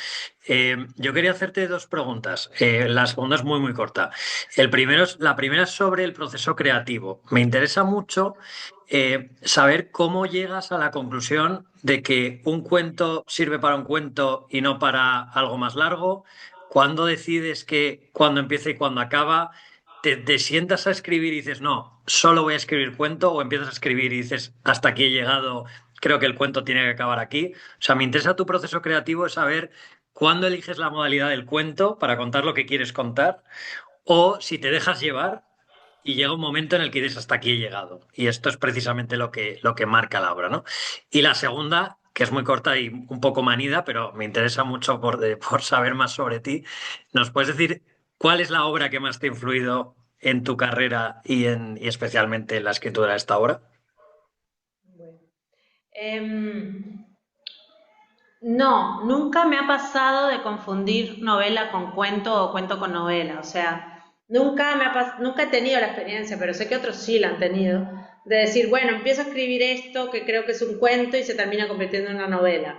Yo quería hacerte dos preguntas. La segunda es muy corta. La primera es sobre el proceso creativo. Me interesa mucho saber cómo llegas a la conclusión de que un cuento sirve para un cuento y no para algo más largo. ¿Cuándo decides que cuándo empieza y cuándo acaba? ¿Te sientas a escribir y dices, no, solo voy a escribir cuento? ¿O empiezas a escribir y dices, hasta aquí he llegado, creo que el cuento tiene que acabar aquí? O sea, me interesa tu proceso creativo, es saber cuándo eliges la modalidad del cuento para contar lo que quieres contar, o si te dejas llevar y llega un momento en el que dices, hasta aquí he llegado. Y esto es precisamente lo que marca la obra, ¿no? Y la segunda, que es muy corta y un poco manida, pero me interesa mucho por saber más sobre ti, ¿nos puedes decir cuál es la obra que más te ha influido en tu carrera y especialmente en la escritura de esta obra? Bueno. No, nunca me ha pasado de confundir novela con cuento o cuento con novela. O sea, nunca he tenido la experiencia, pero sé que otros sí la han tenido, de decir, bueno, empiezo a escribir esto que creo que es un cuento y se termina convirtiendo en una novela.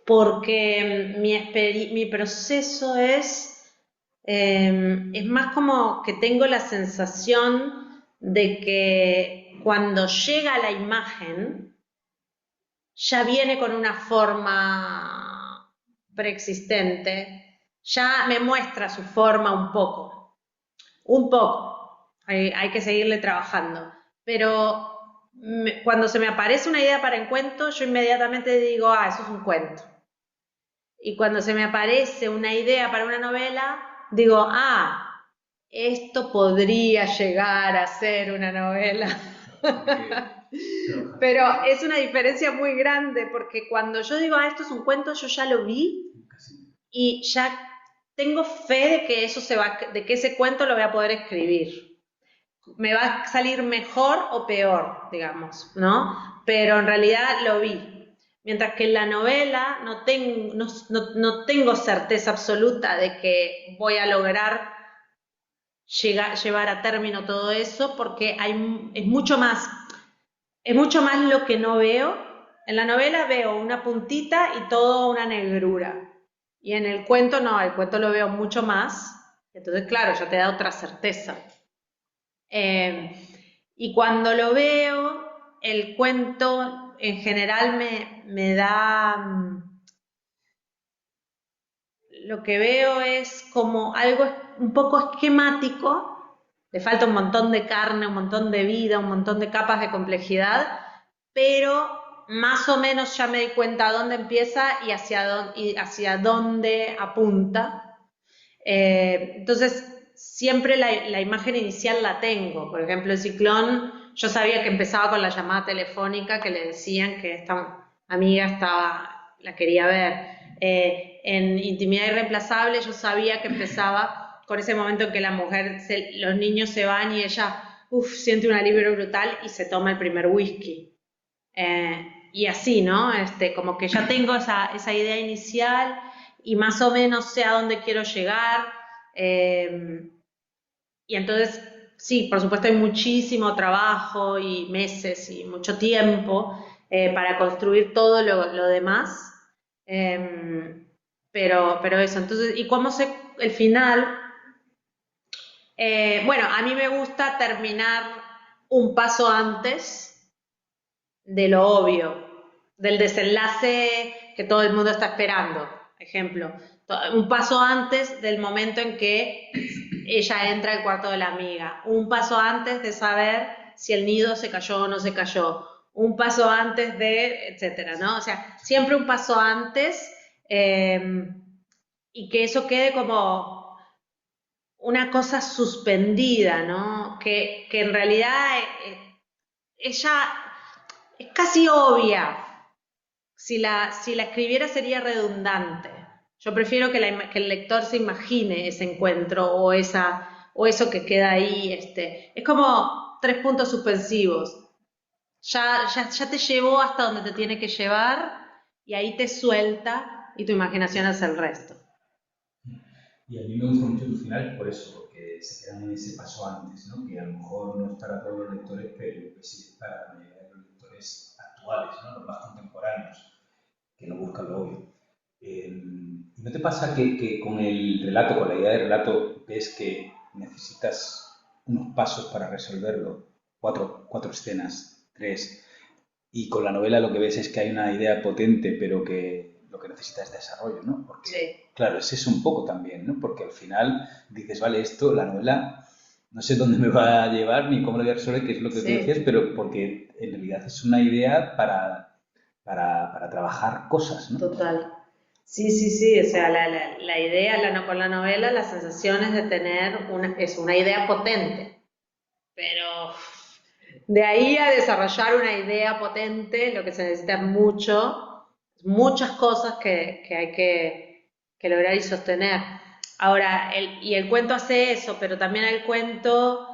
Porque mi proceso es más como que tengo la sensación de que cuando llega la imagen, ya viene con una forma preexistente, ya me muestra su forma un poco, hay que seguirle trabajando, pero cuando se me aparece una idea para un cuento, yo inmediatamente digo, eso es un cuento. Y cuando se me aparece una idea para una novela, digo, esto podría llegar a ser una novela. Pero es una diferencia muy grande porque cuando yo digo, esto es un cuento, yo ya lo vi y ya tengo fe de que de que ese cuento lo voy a poder escribir. Me va a salir mejor o peor, digamos, ¿no? Pero en realidad lo vi. Mientras que en la novela no tengo certeza absoluta de que voy a lograr llevar a término todo eso porque es mucho más lo que no veo. En la novela veo una puntita y todo una negrura. Y en el cuento no, el cuento lo veo mucho más. Entonces, claro, ya te da otra certeza. Y cuando lo veo, el cuento en general me da... Lo que veo es como algo un poco esquemático, le falta un montón de carne, un montón de vida, un montón de capas de complejidad, pero más o menos ya me di cuenta a dónde empieza y hacia dónde apunta. Entonces, siempre la imagen inicial la tengo. Por ejemplo, el Ciclón, yo sabía que empezaba con la llamada telefónica que le decían que esta amiga la quería ver. En Intimidad Irreemplazable yo sabía que empezaba con ese momento en que la mujer, los niños se van y ella siente un alivio brutal y se toma el primer whisky. Y así, ¿no? Como que ya tengo esa idea inicial y más o menos sé a dónde quiero llegar. Y entonces, sí, por supuesto hay muchísimo trabajo y meses y mucho tiempo para construir todo lo demás. Pero eso, entonces, ¿y cómo sé el final? Bueno, a mí me gusta terminar un paso antes de lo obvio, del desenlace que todo el mundo está esperando. Ejemplo, un paso antes del momento en que ella entra al cuarto de la amiga, un paso antes de saber si el nido se cayó o no se cayó, un paso antes de, etcétera, ¿no? O sea, siempre un paso antes, y que eso quede como una cosa suspendida, ¿no? Que en realidad ella es casi obvia. Si la escribiera sería redundante. Yo prefiero que el lector se imagine ese encuentro o eso que queda ahí. Es como 3 puntos suspensivos. Ya te llevó hasta donde te tiene que llevar y ahí te suelta y tu imaginación hace el resto. Y a mí me gusta mucho tu final por eso, porque se quedan en ese paso antes, ¿no? Que a lo mejor no es para todos los lectores, pero que sí es para la mayoría de los lectores actuales, ¿no? Los más contemporáneos, que no buscan lo obvio. ¿No te pasa que con el relato, con la idea de relato, ves que necesitas unos pasos para resolverlo? Cuatro escenas, 3. Y con la novela lo que ves es que hay una idea potente, pero que lo que necesita es desarrollo, ¿no? Porque, Sí. claro, es eso un poco también, ¿no? Porque al final dices, vale, esto, la novela, no sé dónde me va a llevar ni cómo lo voy a resolver, que es lo que tú Sí. decías, pero porque en realidad es una idea para trabajar cosas, ¿no? Total. Sí, o sea, la idea con la novela, la sensación es de tener es una idea potente, pero de ahí a desarrollar una idea potente, lo que se necesita es muchas cosas que hay que lograr y sostener. Ahora, el cuento hace eso, pero también el cuento,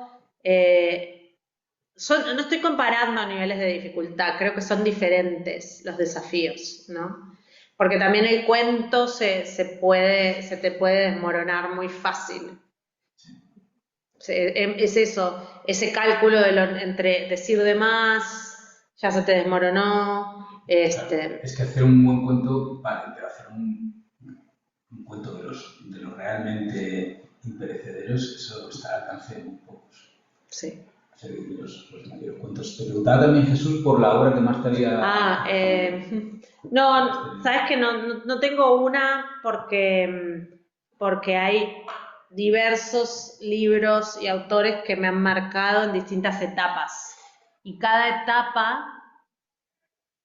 no estoy comparando niveles de dificultad, creo que son diferentes los desafíos, ¿no? Porque también el cuento se te puede desmoronar muy fácil. Es eso, ese cálculo entre decir de más, ya se te desmoronó. Claro, es que hacer un buen cuento, vale, pero hacer un cuento de los realmente imperecederos, eso está al alcance de muy pocos. Sí. Hacer los mayores cuentos. Te preguntaba también, Jesús, por la obra que más te había... No, sabes que no tengo una porque hay diversos libros y autores que me han marcado en distintas etapas. Y cada etapa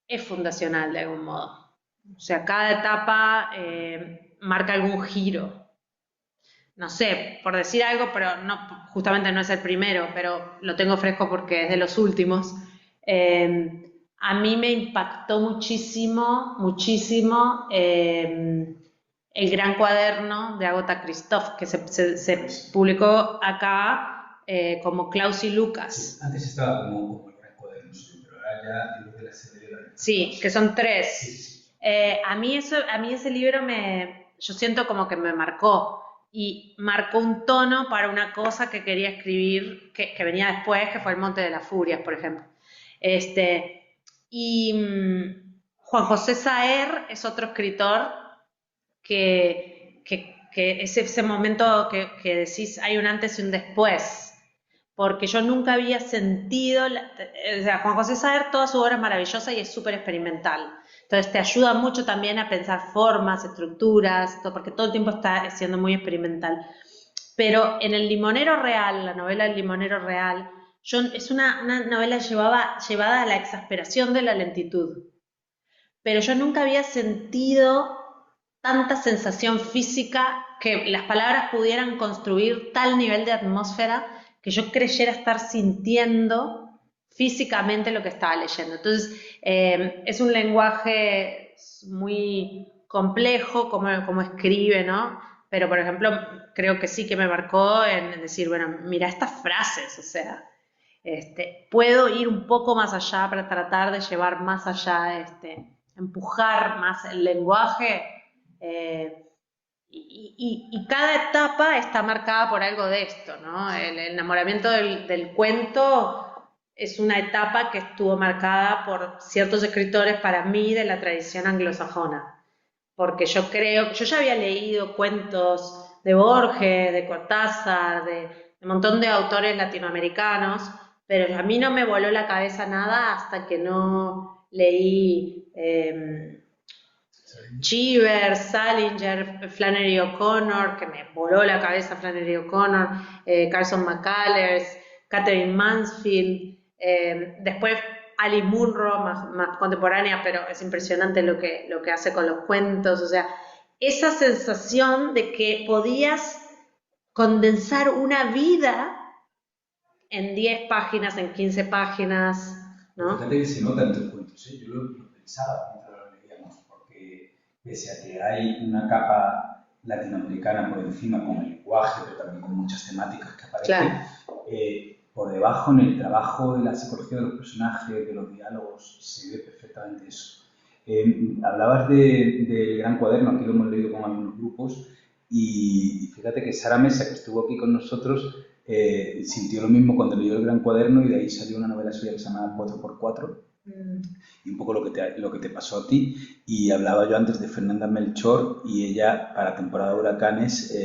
es fundacional de algún modo. O sea, cada etapa marca algún giro. No sé, por decir algo, pero no, justamente no es el primero, pero lo tengo fresco porque es de los últimos. A mí me impactó muchísimo El Gran Cuaderno de Agatha Christoph, que se publicó acá como Klaus y Lucas. Antes estaba como El Gran Cuaderno, pero ahora ya libro de la serie de la... Sí, que son 3. Sí. A mí ese libro yo siento como que me marcó. Y marcó un tono para una cosa que quería escribir, que venía después, que fue El Monte de las Furias, por ejemplo. Juan José Saer es otro escritor que es ese momento que decís, hay un antes y un después. Porque yo nunca había sentido... o sea, Juan José Saer, toda su obra es maravillosa y es súper experimental. Entonces te ayuda mucho también a pensar formas, estructuras, porque todo el tiempo está siendo muy experimental. Pero en El Limonero Real, la novela El Limonero Real, es una novela llevada a la exasperación de la lentitud. Pero yo nunca había sentido tanta sensación física que las palabras pudieran construir tal nivel de atmósfera que yo creyera estar sintiendo físicamente lo que estaba leyendo. Entonces, es un lenguaje muy complejo, como escribe, ¿no? Pero, por ejemplo, creo que sí que me marcó en decir, bueno, mira estas frases, o sea, puedo ir un poco más allá para tratar de llevar más allá, empujar más el lenguaje, y cada etapa está marcada por algo de esto, ¿no? El enamoramiento del cuento es una etapa que estuvo marcada por ciertos escritores, para mí, de la tradición anglosajona. Porque yo ya había leído cuentos de Borges, de Cortázar, de un montón de autores latinoamericanos, pero a mí no me voló la cabeza nada hasta que no leí Cheever, Salinger, Flannery O'Connor, que me voló la cabeza Flannery O'Connor, Carson McCullers, Catherine Mansfield, después Alice Munro, más contemporánea, pero es impresionante lo que hace con los cuentos, o sea, esa sensación de que podías condensar una vida en 10 páginas, en 15 páginas, ¿no? Fíjate que se nota en tus cuentos, ¿eh? Yo lo pensaba mientras lo leíamos, porque pese a que hay una capa latinoamericana por encima con el lenguaje, pero también con muchas temáticas que aparecen, Claro. Por debajo, en el trabajo de la psicología de los personajes, de los diálogos, se ve perfectamente eso. Hablabas del Gran Cuaderno, aquí lo hemos leído con algunos grupos, y fíjate que Sara Mesa, que estuvo aquí con nosotros, sintió lo mismo cuando leyó el Gran Cuaderno, y de ahí salió una novela suya que se llama 4x4, y un poco lo que te pasó a ti. Y hablaba yo antes de Fernanda Melchor, y ella, para temporada de huracanes,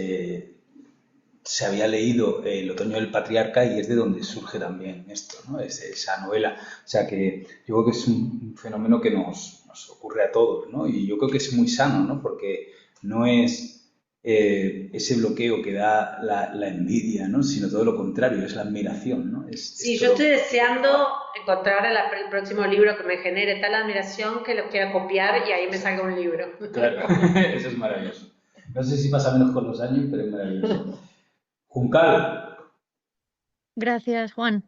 se había leído El otoño del patriarca, y es de donde surge también esto, ¿no? Es esa novela. O sea que yo creo que es un fenómeno que nos ocurre a todos, ¿no? Y yo creo que es muy sano, ¿no? Porque no es ese bloqueo que da la envidia, ¿no? Sino todo lo contrario, es la admiración, ¿no? Sí, yo estoy deseando encontrar el próximo libro que me genere tal admiración que lo quiera copiar y ahí me salga un libro. Claro, eso es maravilloso. No sé si pasa menos con los años, pero es maravilloso. Juncal. Gracias, Juan.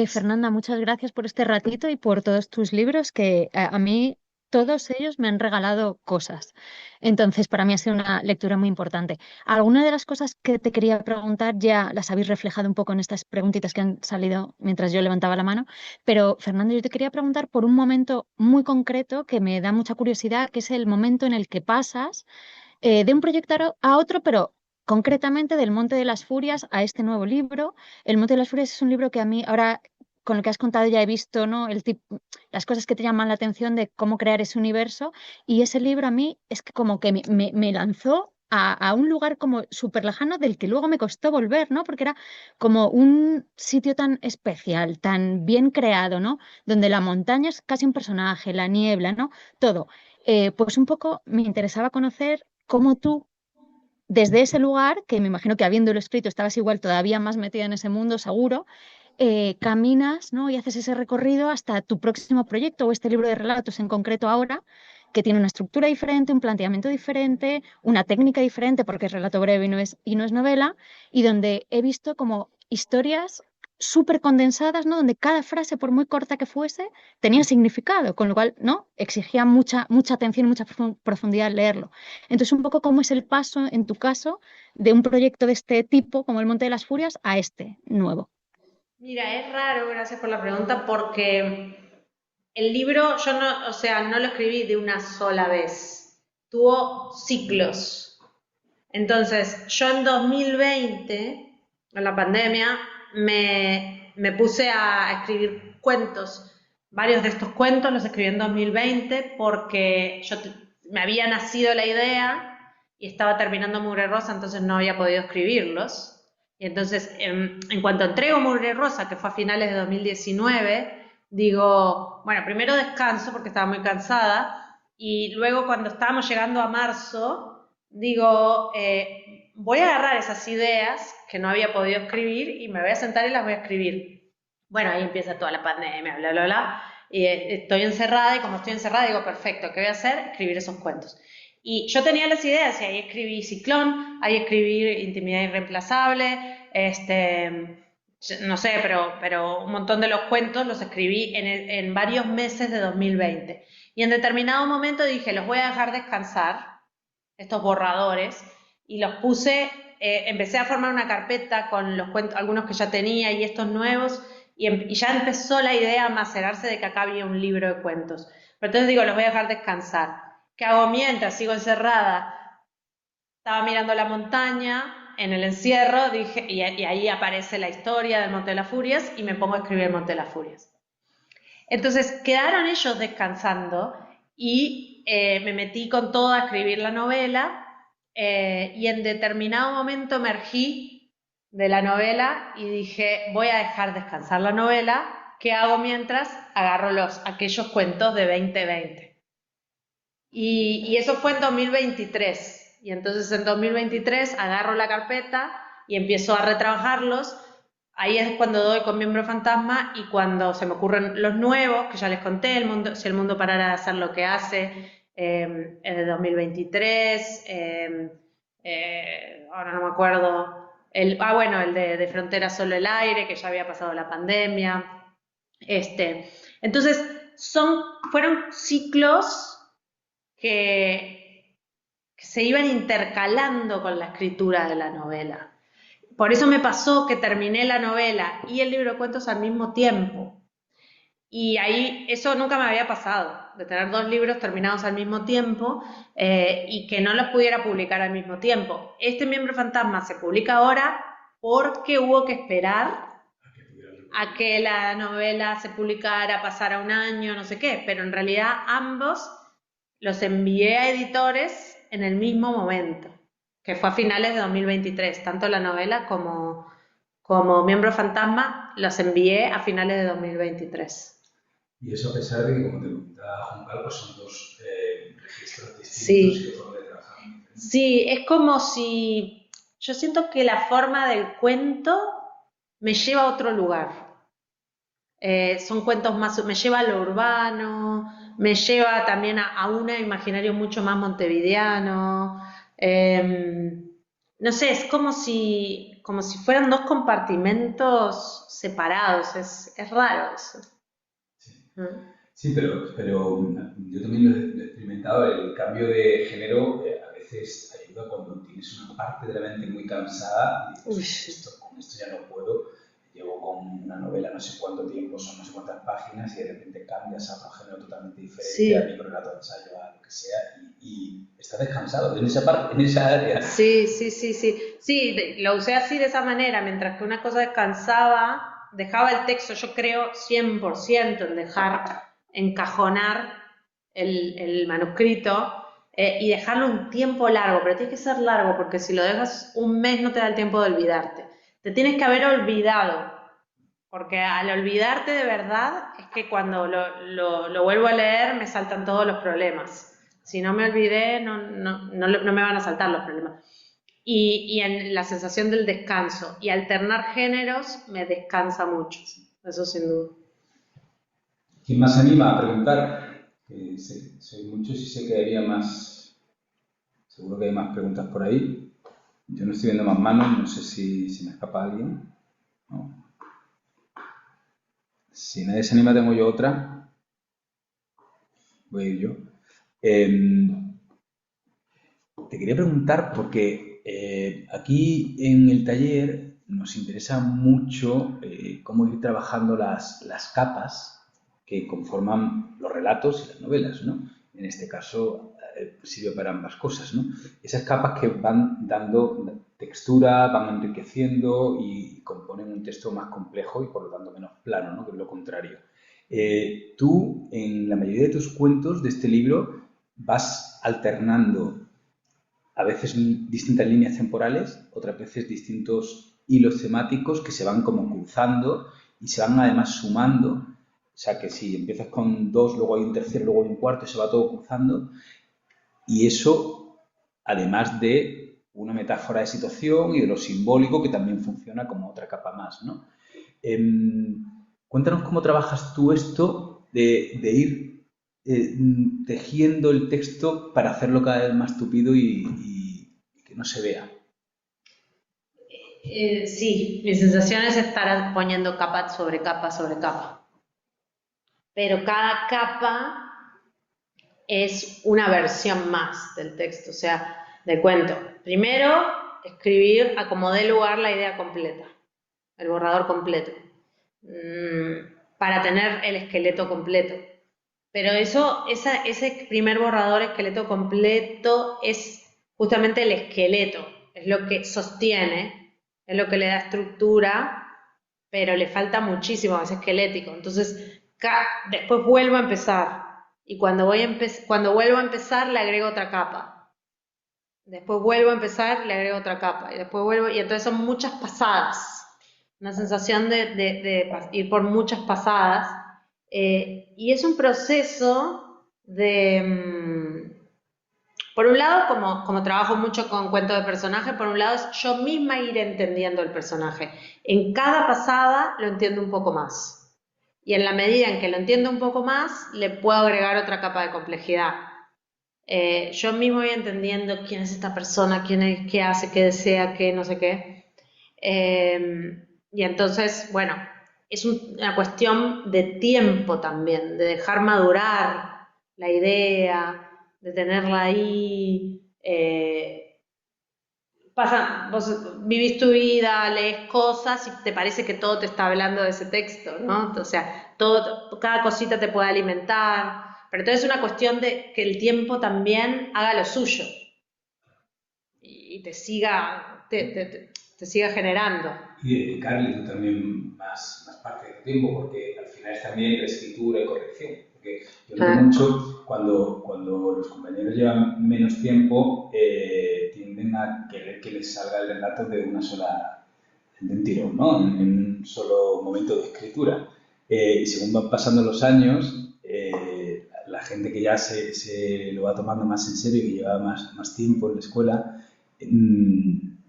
Fernanda, muchas gracias por este ratito y por todos tus libros que a mí todos ellos me han regalado cosas. Entonces, para mí ha sido una lectura muy importante. Algunas de las cosas que te quería preguntar ya las habéis reflejado un poco en estas preguntitas que han salido mientras yo levantaba la mano, pero Fernanda, yo te quería preguntar por un momento muy concreto que me da mucha curiosidad, que es el momento en el que pasas de un proyecto a otro, pero concretamente del Monte de las Furias a este nuevo libro. El Monte de las Furias es un libro que a mí ahora, con lo que has contado, ya he visto, ¿no? Las cosas que te llaman la atención de cómo crear ese universo, y ese libro a mí es que como que me lanzó a un lugar como súper lejano del que luego me costó volver, ¿no? Porque era como un sitio tan especial, tan bien creado, ¿no? Donde la montaña es casi un personaje, la niebla, ¿no? Todo. Pues un poco me interesaba conocer cómo tú, desde ese lugar, que me imagino que habiéndolo escrito estabas igual todavía más metida en ese mundo, seguro, caminas, ¿no? Y haces ese recorrido hasta tu próximo proyecto o este libro de relatos en concreto ahora, que tiene una estructura diferente, un planteamiento diferente, una técnica diferente, porque es relato breve y no es novela, y donde he visto como historias súper condensadas, ¿no? Donde cada frase, por muy corta que fuese, tenía significado, con lo cual, ¿no? Exigía mucha atención y mucha profundidad leerlo. Entonces, un poco cómo es el paso, en tu caso, de un proyecto de este tipo, como el Monte de las Furias, a este nuevo. Mira, es raro, gracias por la pregunta, porque el libro yo no, o sea, no lo escribí de una sola vez, tuvo ciclos. Entonces, yo en 2020, en la pandemia, me puse a escribir cuentos. Varios de estos cuentos los escribí en 2020 porque me había nacido la idea y estaba terminando Mugre Rosa, entonces no había podido escribirlos. Y entonces, en cuanto entrego Mugre Rosa, que fue a finales de 2019, digo, bueno, primero descanso porque estaba muy cansada, y luego cuando estábamos llegando a marzo, digo, voy a agarrar esas ideas que no había podido escribir y me voy a sentar y las voy a escribir. Bueno, ahí empieza toda la pandemia, bla, bla, bla, y estoy encerrada, y como estoy encerrada digo, perfecto, ¿qué voy a hacer? Escribir esos cuentos. Y yo tenía las ideas, y ahí escribí Ciclón, ahí escribí Intimidad Irreemplazable, no sé, pero un montón de los cuentos los escribí en varios meses de 2020. Y en determinado momento dije, los voy a dejar descansar, estos borradores, y los puse, empecé a formar una carpeta con los cuentos, algunos que ya tenía y estos nuevos, y ya empezó la idea a macerarse de que acá había un libro de cuentos. Pero entonces digo, los voy a dejar descansar. ¿Qué hago mientras? Sigo encerrada. Estaba mirando la montaña en el encierro, dije, y ahí aparece la historia del Monte de las Furias, y me pongo a escribir el Monte de las Furias. Entonces quedaron ellos descansando y me metí con todo a escribir la novela, y en determinado momento emergí de la novela y dije, voy a dejar descansar la novela. ¿Qué hago mientras? Agarro aquellos cuentos de 2020. Y eso fue en 2023. Y entonces en 2023 agarro la carpeta y empiezo a retrabajarlos. Ahí es cuando doy con Miembro Fantasma y cuando se me ocurren los nuevos, que ya les conté, si el mundo parara de hacer lo que hace, en el 2023, ahora no me acuerdo, el de Frontera Solo el Aire, que ya había pasado la pandemia. Entonces, fueron ciclos que se iban intercalando con la escritura de la novela. Por eso me pasó que terminé la novela y el libro de cuentos al mismo tiempo. Y ahí eso nunca me había pasado, de tener 2 libros terminados al mismo tiempo y que no los pudiera publicar al mismo tiempo. Este Miembro Fantasma se publica ahora porque hubo que esperar a que la novela se publicara, pasara un año, no sé qué, pero en realidad ambos los envié a editores en el mismo momento, que fue a finales de 2023, tanto la novela como Miembro Fantasma los envié a finales de 2023. Y eso a pesar de que, como te comentaba Juncal, pues son 2 registros distintos Sí. y de forma de trabajar diferente. Sí, es como si yo siento que la forma del cuento me lleva a otro lugar. Son cuentos más, me lleva a lo urbano, me lleva también a un imaginario mucho más montevideano. No sé, es como si fueran 2 compartimentos separados, es raro eso. Sí, pero yo también lo he experimentado, el cambio de género a veces ayuda cuando tienes una parte de la mente muy cansada y dices, con esto ya no puedo, llevo con una novela no sé cuánto tiempo, son no sé cuántas páginas y de repente cambias a otro género totalmente diferente, Sí. a microrelato de ensayo, a lo que sea, y estás descansado en esa parte, en esa área. Sí. Sí, lo usé así de esa manera, mientras que una cosa descansaba, dejaba el texto, yo creo 100% en dejar encajonar el manuscrito y dejarlo un tiempo largo, pero tiene que ser largo porque si lo dejas un mes no te da el tiempo de olvidarte. Te tienes que haber olvidado, porque al olvidarte de verdad es que cuando lo vuelvo a leer me saltan todos los problemas. Si no me olvidé, no me van a saltar los problemas. Y en la sensación del descanso y alternar géneros me descansa mucho, eso sin duda. ¿Quién más se anima a preguntar? Que soy muchos y sé que había más, seguro que hay más preguntas por ahí. Yo no estoy viendo más manos, no sé si me escapa alguien. ¿No? Si nadie se anima, tengo yo otra. Voy a ir yo. Te quería preguntar, porque aquí en el taller nos interesa mucho cómo ir trabajando las capas que conforman los relatos y las novelas, ¿no? En este caso sirve para ambas cosas, ¿no? Esas capas que van dando textura, van enriqueciendo y componen un texto más complejo y por lo tanto menos plano, ¿no? Que es lo contrario. Tú, en la mayoría de tus cuentos de este libro, vas alternando a veces distintas líneas temporales, otras veces distintos hilos temáticos que se van como cruzando y se van además sumando. O sea que si empiezas con 2, luego hay un tercero, luego hay un cuarto y se va todo cruzando. Y eso, además de una metáfora de situación y de lo simbólico que también funciona como otra capa más, ¿no? Cuéntanos cómo trabajas tú esto de ir tejiendo el texto para hacerlo cada vez más tupido y que no se vea. Sí, mi sensación es estar poniendo capa sobre capa sobre capa. Pero cada capa es una versión más del texto, o sea, del cuento. Primero, escribir a como dé lugar la idea completa, el borrador completo, para tener el esqueleto completo. Pero ese primer borrador, esqueleto completo, es justamente el esqueleto, es lo que sostiene, es lo que le da estructura, pero le falta muchísimo a ese esquelético. Entonces, después vuelvo a empezar, y cuando vuelvo a empezar le agrego otra capa. Después vuelvo a empezar, le agrego otra capa, y después vuelvo, y entonces son muchas pasadas, una sensación de ir por muchas pasadas. Y es un proceso de Por un lado, como trabajo mucho con cuentos de personaje, por un lado es yo misma ir entendiendo el personaje. En cada pasada lo entiendo un poco más. Y en la medida en que lo entiendo un poco más, le puedo agregar otra capa de complejidad. Yo mismo voy entendiendo quién es esta persona, quién es, qué hace, qué desea, qué no sé qué. Y entonces, bueno, es una cuestión de tiempo también, de dejar madurar la idea, de tenerla ahí. Vos vivís tu vida, lees cosas y te parece que todo te está hablando de ese texto, ¿no? O sea, cada cosita te puede alimentar, pero entonces es una cuestión de que el tiempo también haga lo suyo y te siga generando. Y dedicarle tú también más parte del tiempo, porque al final es también reescritura y corrección. Porque yo noto mucho cuando los compañeros llevan menos tiempo, tienden a querer que les salga el relato de un tirón, ¿no? En un solo momento de escritura. Y según van pasando los años, la gente que ya se lo va tomando más en serio y que lleva más tiempo en la escuela,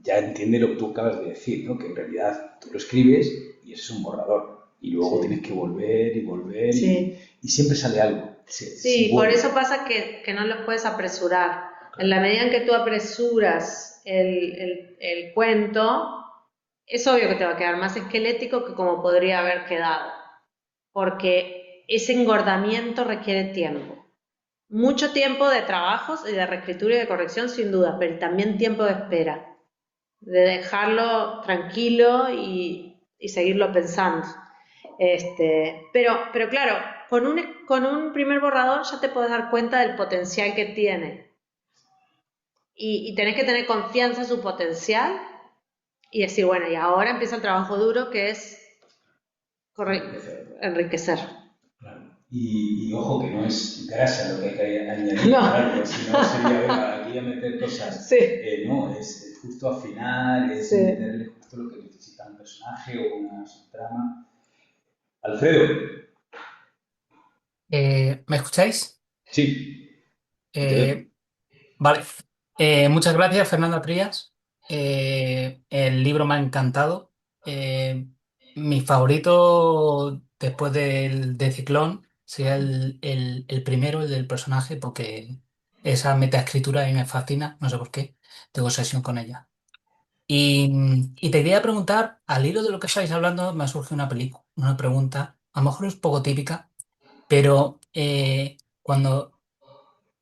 ya entiende lo que tú acabas de decir, ¿no? Que en realidad tú lo escribes y eso es un borrador. Y luego tienes que volver y volver y siempre sale algo. Sí, por eso pasa que no los puedes apresurar. En la medida en que tú apresuras el cuento, es obvio que te va a quedar más esquelético que como podría haber quedado, porque ese engordamiento requiere tiempo. Mucho tiempo de trabajos y de reescritura y de corrección sin duda, pero también tiempo de espera, de dejarlo tranquilo y seguirlo pensando. Pero claro, con un primer borrador ya te puedes dar cuenta del potencial que tiene y tenés que tener confianza en su potencial y decir, bueno, y ahora empieza el trabajo duro que es enriquecer. Claro. Y ojo, que no es grasa lo que hay que añadir, claro, si no sería, venga, aquí a meter cosas. No, es justo afinar, es meterle justo lo que necesita un personaje o una subtrama. Alfredo. ¿Me escucháis? Sí. Vale. Muchas gracias, Fernanda Trías. El libro me ha encantado. Mi favorito después de Ciclón sería el primero, el del personaje, porque esa metaescritura a mí me fascina, no sé por qué, tengo obsesión con ella. Y te quería preguntar, al hilo de lo que estáis hablando, me ha surgido una pregunta, a lo mejor es poco típica, pero cuando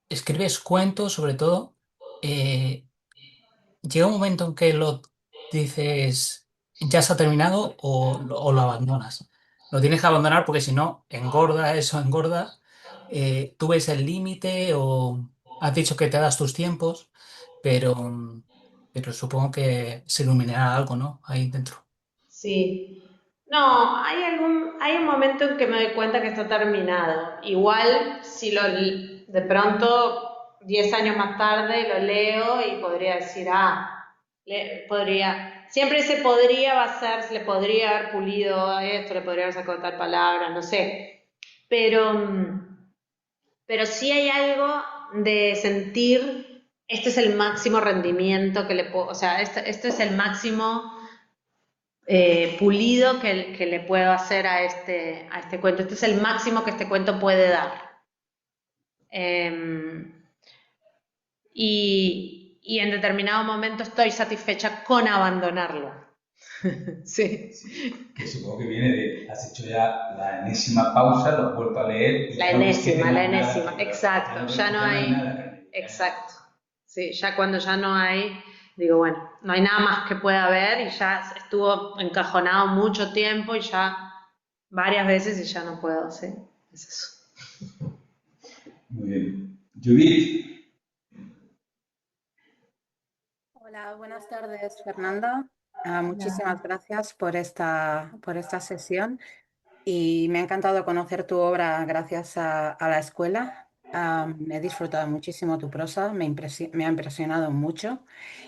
escribes cuentos, sobre todo, eh, llega un momento en que lo dices, ya se ha terminado o lo abandonas. Lo tienes que abandonar porque si no, engorda, eso engorda. Tú ves el límite o has dicho que te das tus tiempos, pero, pero supongo que se iluminará algo, ¿no? Ahí dentro. Sí. No, hay un momento en que me doy cuenta que está terminado. Igual, si de pronto, 10 años más tarde, lo leo y podría decir, siempre ese podría va a ser, se le podría haber pulido a esto, le podría haber sacado tal palabra, no sé. Pero sí hay algo de sentir, este es el máximo rendimiento que le puedo, o sea, este es el máximo pulido que le puedo hacer a este cuento. Este es el máximo que este cuento puede dar. Y en determinado momento estoy satisfecha con abandonarlo. Sí. Que supongo que viene de, has hecho ya la enésima pausa, lo has vuelto a leer. Y la enésima, exacto. Ya no hay. Nada. Exacto. Sí, ya cuando ya no hay, digo, bueno, no hay nada más que pueda haber y ya estuvo encajonado mucho tiempo y ya varias veces y ya no puedo, sí, es eso. Muy bien. Judith. Hola, buenas tardes, Fernanda. Muchísimas gracias por esta sesión y me ha encantado conocer tu obra gracias a la escuela. He disfrutado muchísimo tu prosa, me ha impresionado mucho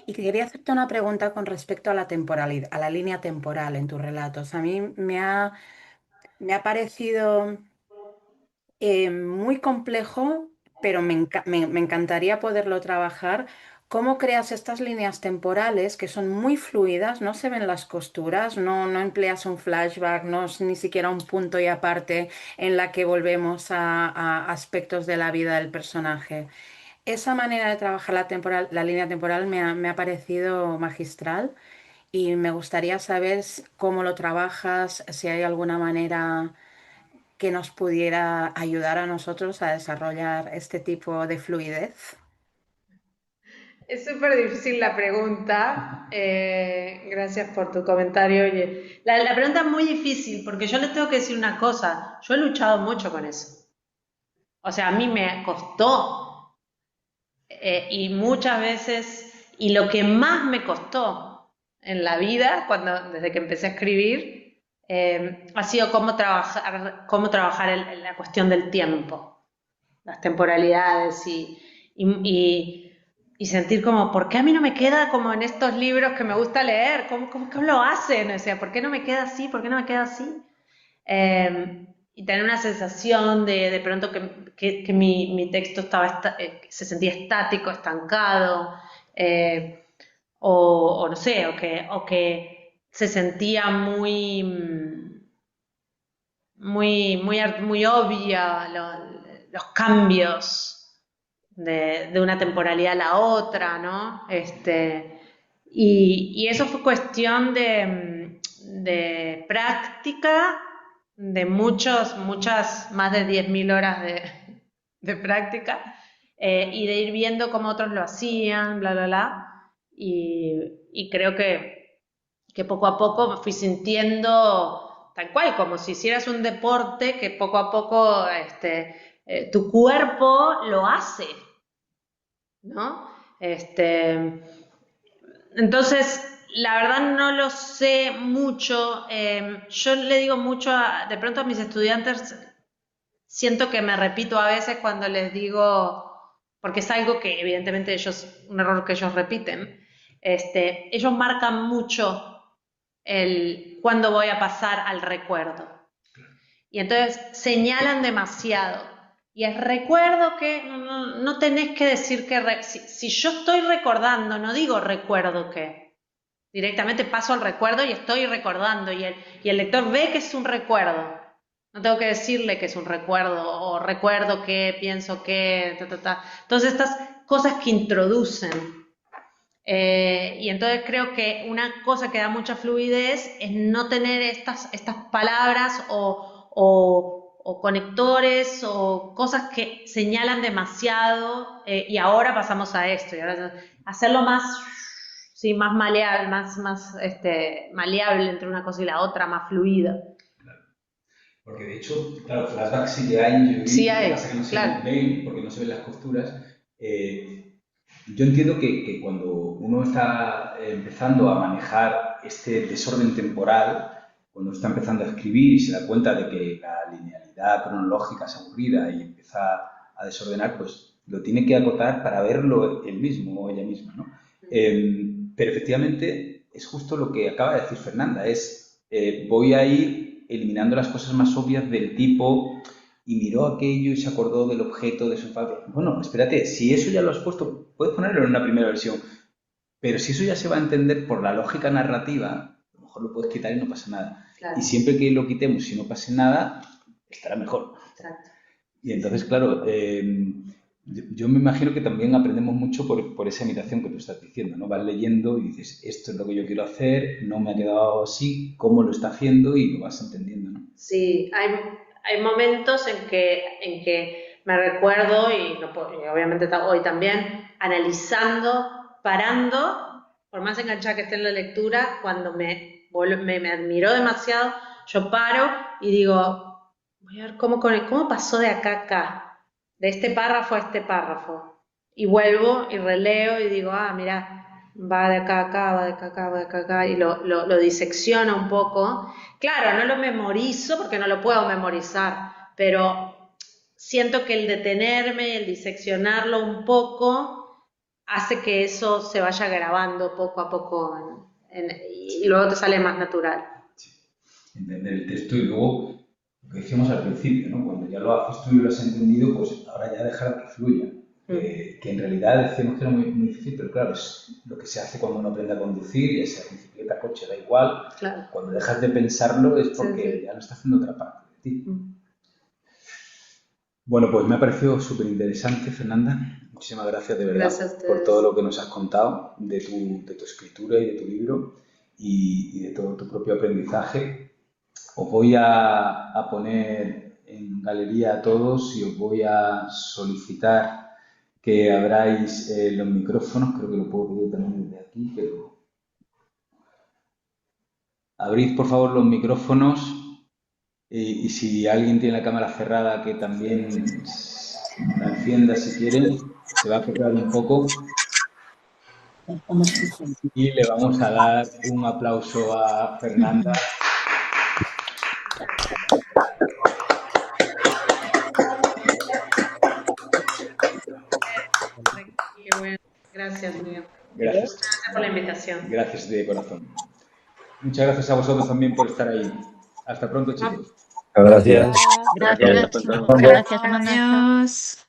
y quería hacerte una pregunta con respecto a la temporalidad, a la línea temporal en tus relatos. A mí me ha parecido muy complejo, pero me encantaría poderlo trabajar. ¿Cómo creas estas líneas temporales que son muy fluidas? No se ven las costuras, no empleas un flashback, no es ni siquiera un punto y aparte en la que volvemos a aspectos de la vida del personaje. Esa manera de trabajar la línea temporal me ha parecido magistral y me gustaría saber cómo lo trabajas, si hay alguna manera que nos pudiera ayudar a nosotros a desarrollar este tipo de fluidez. Es súper difícil la pregunta. Gracias por tu comentario. Oye, la pregunta es muy difícil porque yo les tengo que decir una cosa. Yo he luchado mucho con eso. O sea, a mí me costó y muchas veces, y lo que más me costó en la vida, desde que empecé a escribir, ha sido cómo trabajar la cuestión del tiempo, las temporalidades y sentir como, ¿por qué a mí no me queda como en estos libros que me gusta leer? ¿Cómo lo hacen? O sea, ¿por qué no me queda así? ¿Por qué no me queda así? Y tener una sensación de pronto que mi texto se sentía estático, estancado, o no sé, o que se sentía muy obvia los cambios de una temporalidad a la otra, ¿no? Y eso fue cuestión de práctica, de muchas, más de 10.000 horas de práctica, y de ir viendo cómo otros lo hacían, bla, bla, bla. Y creo que poco a poco me fui sintiendo tal cual, como si hicieras un deporte que poco a poco tu cuerpo lo hace, ¿no? Entonces, la verdad no lo sé mucho. Yo le digo mucho de pronto a mis estudiantes, siento que me repito a veces cuando les digo, porque es algo que evidentemente un error que ellos repiten, ellos marcan mucho cuándo voy a pasar al recuerdo. Y entonces señalan demasiado. Y es recuerdo que no tenés que decir que... Si yo estoy recordando, no digo recuerdo que. Directamente paso al recuerdo y estoy recordando. Y el lector ve que es un recuerdo. No tengo que decirle que es un recuerdo o recuerdo que, pienso que... Entonces estas cosas que introducen. Y entonces creo que una cosa que da mucha fluidez es no tener estas palabras o conectores o cosas que señalan demasiado y ahora pasamos a esto y ahora hacerlo más, sí, más maleable, más maleable entre una cosa y la otra, más fluida. Porque de hecho, claro, flashbacks sí que hay, Sí hay, pasa que no se claro. ven, porque no se ven las costuras. Yo entiendo que cuando uno está empezando a manejar este desorden temporal, cuando está empezando a escribir y se da cuenta de que la linealidad cronológica es aburrida y empieza a desordenar, pues lo tiene que acotar para verlo él mismo o ella misma, ¿no? Pero efectivamente es justo lo que acaba de decir Fernanda, voy a ir eliminando las cosas más obvias del tipo y miró aquello y se acordó del objeto de su infancia. Bueno, espérate, si eso ya lo has puesto, puedes ponerlo en una primera versión, pero si eso ya se va a entender por la lógica narrativa, a lo mejor lo puedes quitar y no pasa nada. Claro. Y siempre que lo quitemos, si no pase nada, estará mejor. Exacto. Y entonces, claro, yo me imagino que también aprendemos mucho por esa imitación que tú estás diciendo, ¿no? Vas leyendo y dices, esto es lo que yo quiero hacer, no me ha quedado así, cómo lo está haciendo y lo vas entendiendo, ¿no? Sí, hay momentos en que me recuerdo, y obviamente hoy también, analizando, parando, por más enganchada que esté en la lectura, cuando me admiró demasiado, yo paro y digo, voy a ver cómo pasó de acá a acá, de este párrafo a este párrafo. Y vuelvo y releo y digo, mira, va de acá a acá, va de acá a acá, va de acá a acá, y lo disecciono un poco. Claro, no lo memorizo porque no lo puedo memorizar, pero siento que el detenerme, el diseccionarlo un poco, hace que eso se vaya grabando poco a poco y luego te sale más natural. Sí. Entender el texto y luego lo que decíamos al principio, ¿no? Cuando ya lo haces tú y lo has entendido, pues ahora ya dejar que fluya. Que en realidad decíamos que era muy, muy difícil, pero claro, es lo que se hace cuando uno aprende a conducir, ya sea bicicleta, coche, da igual. Claro. Cuando dejas de pensarlo es porque Sí. ya no está haciendo otra parte de ti. Bueno, pues me ha parecido súper interesante, Fernanda. Muchísimas gracias de verdad Gracias a ustedes. por todo lo que nos has contado de tu escritura y de tu libro y de todo tu propio aprendizaje. Os voy a poner en galería a todos y os voy a solicitar que abráis los micrófonos. Creo que lo puedo pedir también desde aquí, pero... Abrid, por favor, los micrófonos. Y si alguien tiene la cámara cerrada, que también la encienda si quiere, se va a cortar un poco. Y le vamos a dar un aplauso a Fernanda. Qué bueno. Gracias, Miguel. Gracias. Gracias por la invitación. Gracias de corazón. Muchas gracias a vosotros también por estar ahí. Hasta pronto, chicos. Gracias. Gracias, Fernanda. Adiós.